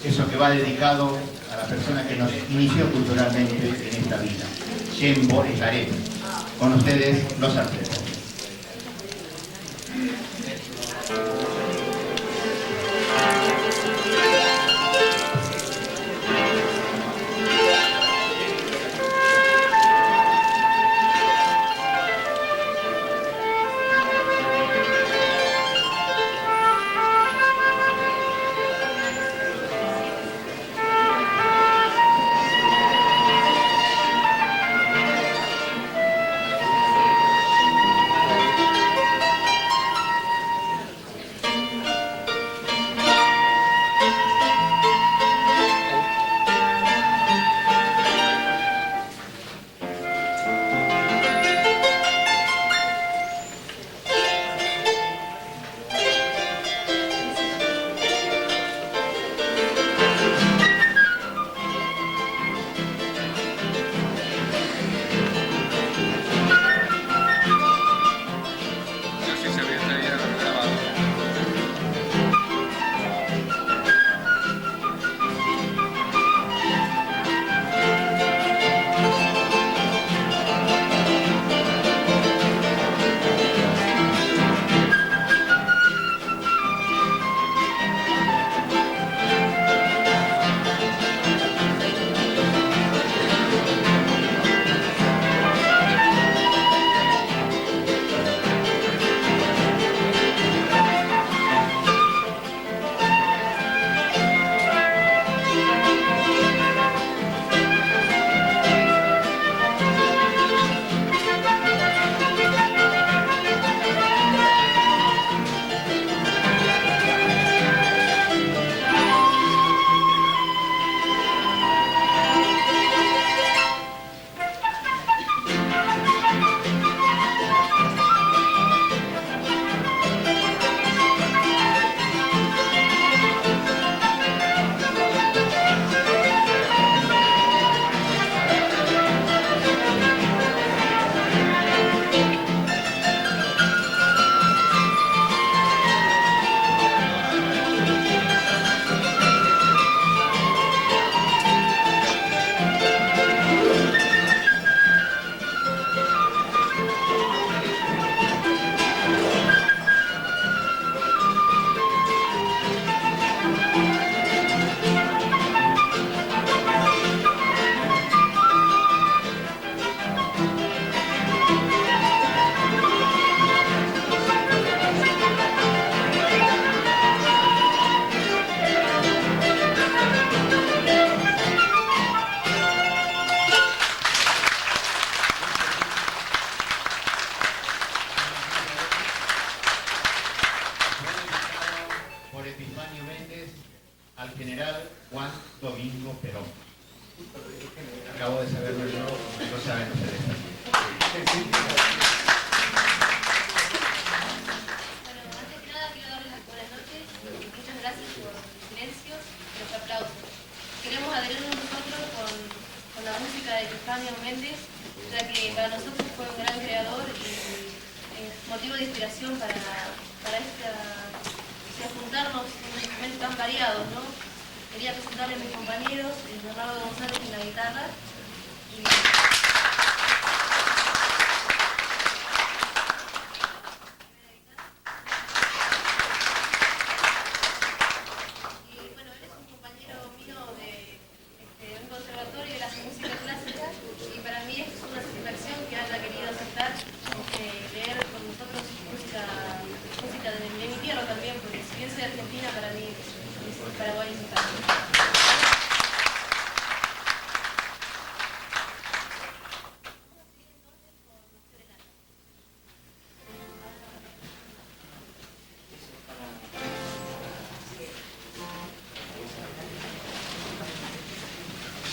eso que va dedicado a la persona que nos inició culturalmente en esta vida, Xembo Estaré. Con ustedes, los artistas. al general Juan Domingo Perón. Acabo de saberlo yo, lo saben ustedes también. Bueno, antes que nada quiero darles las buenas noches. Muchas gracias por el silencio y los aplausos. Queremos adherirnos nosotros con la música de Estefanio Méndez, ya que para nosotros fue un gran creador y es motivo de inspiración para juntarnos en instrumentos tan variados, ¿no? Quería presentarle a mis compañeros, Bernardo González en la guitarra y bueno, él es un compañero mío de un conservatorio y él hace música clásica y para mí es una satisfacción que haya querido aceptar leer con nosotros música de mi tierra también, porque si bien soy argentina, para mí Paraguay es mi país.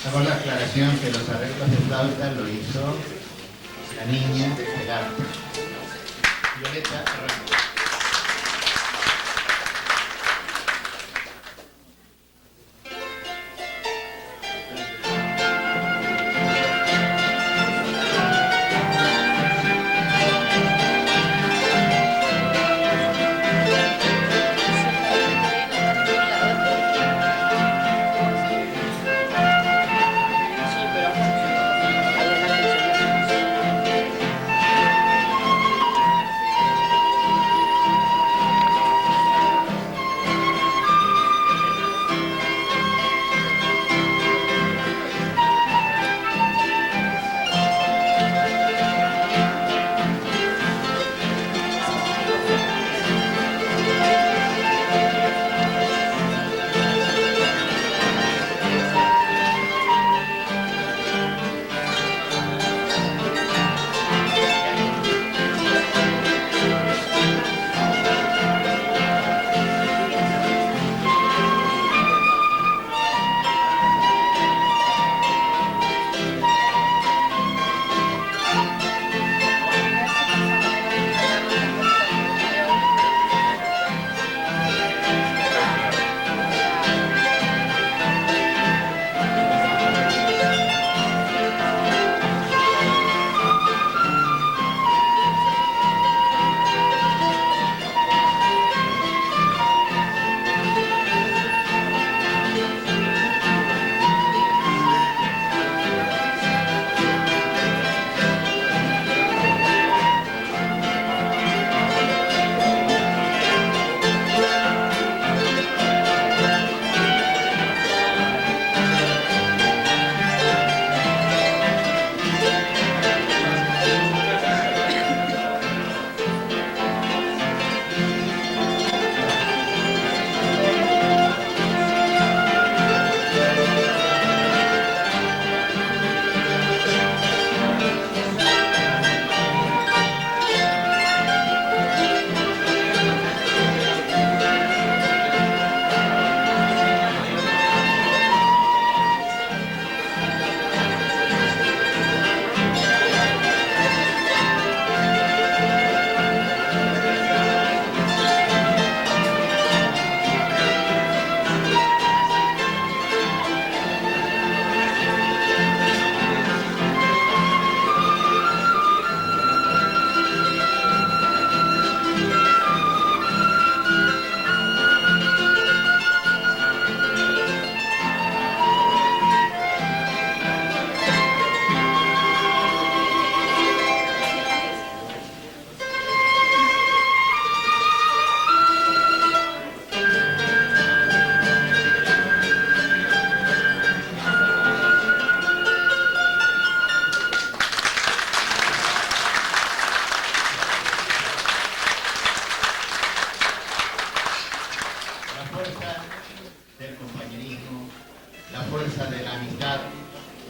Hago la aclaración que los arreglos de flauta lo hizo la niña del arte. Violeta Ramos.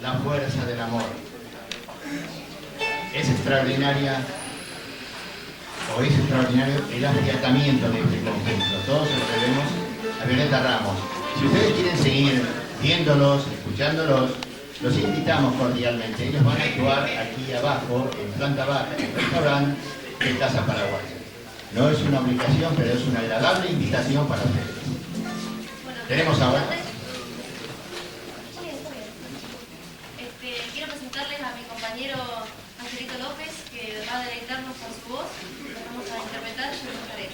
la fuerza del amor. Es extraordinario el afiatamiento de este conjunto. Todos se lo debemos a Violeta Ramos. Si ustedes quieren seguir viéndolos, escuchándolos, los invitamos cordialmente. Ellos van a actuar aquí abajo, en planta baja, en el restaurante de Casa Paraguaya. No es una obligación, pero es una agradable invitación para ustedes. Tenemos ahora... Quiero presentarles a mi compañero Angelito López, que va a deleitarnos con su voz. Vamos a interpretar Yo no estaré.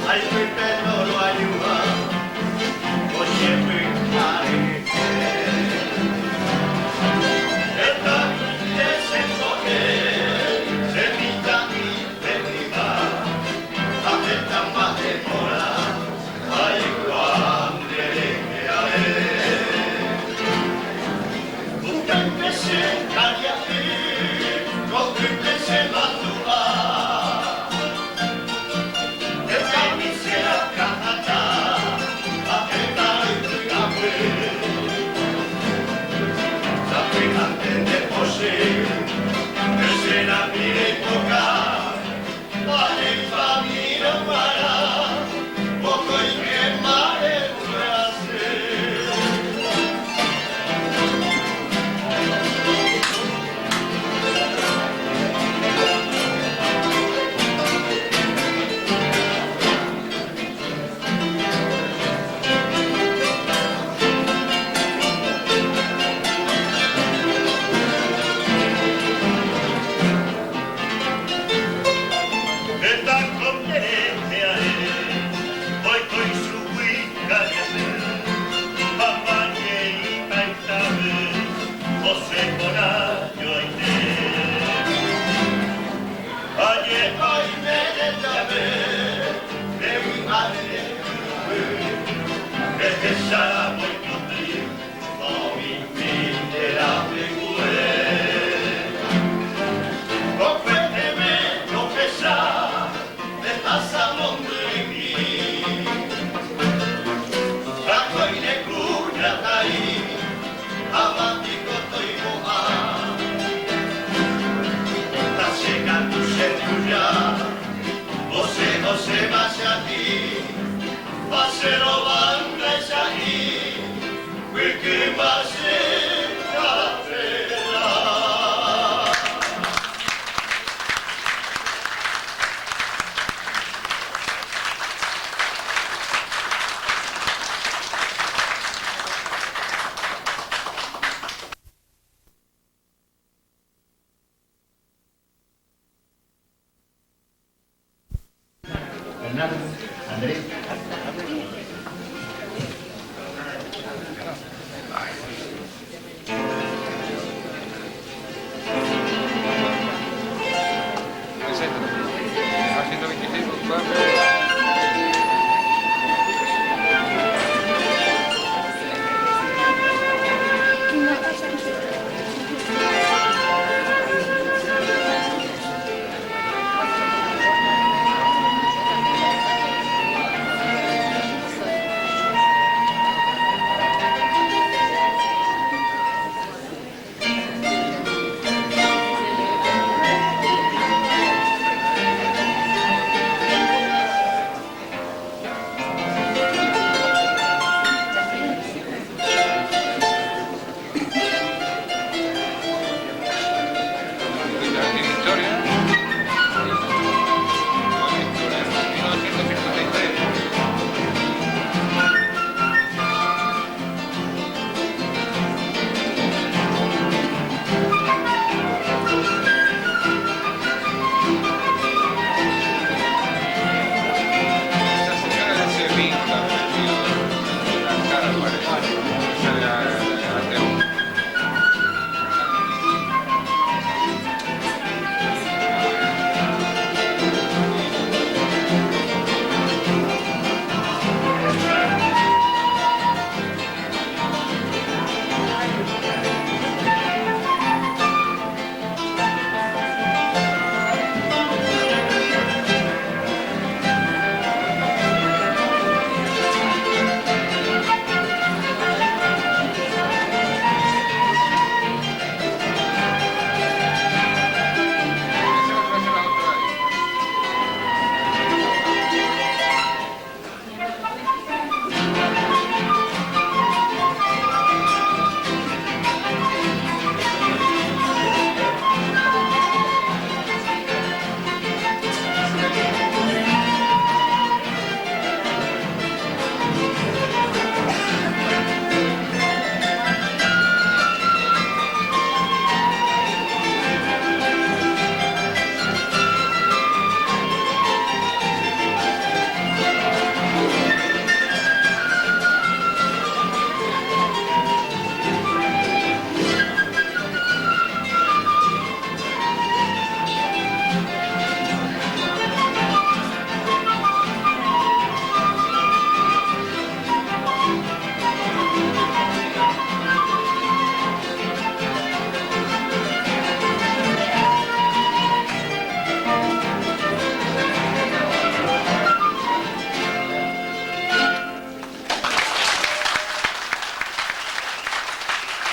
Al no lo ayuda, o siempre Andrés,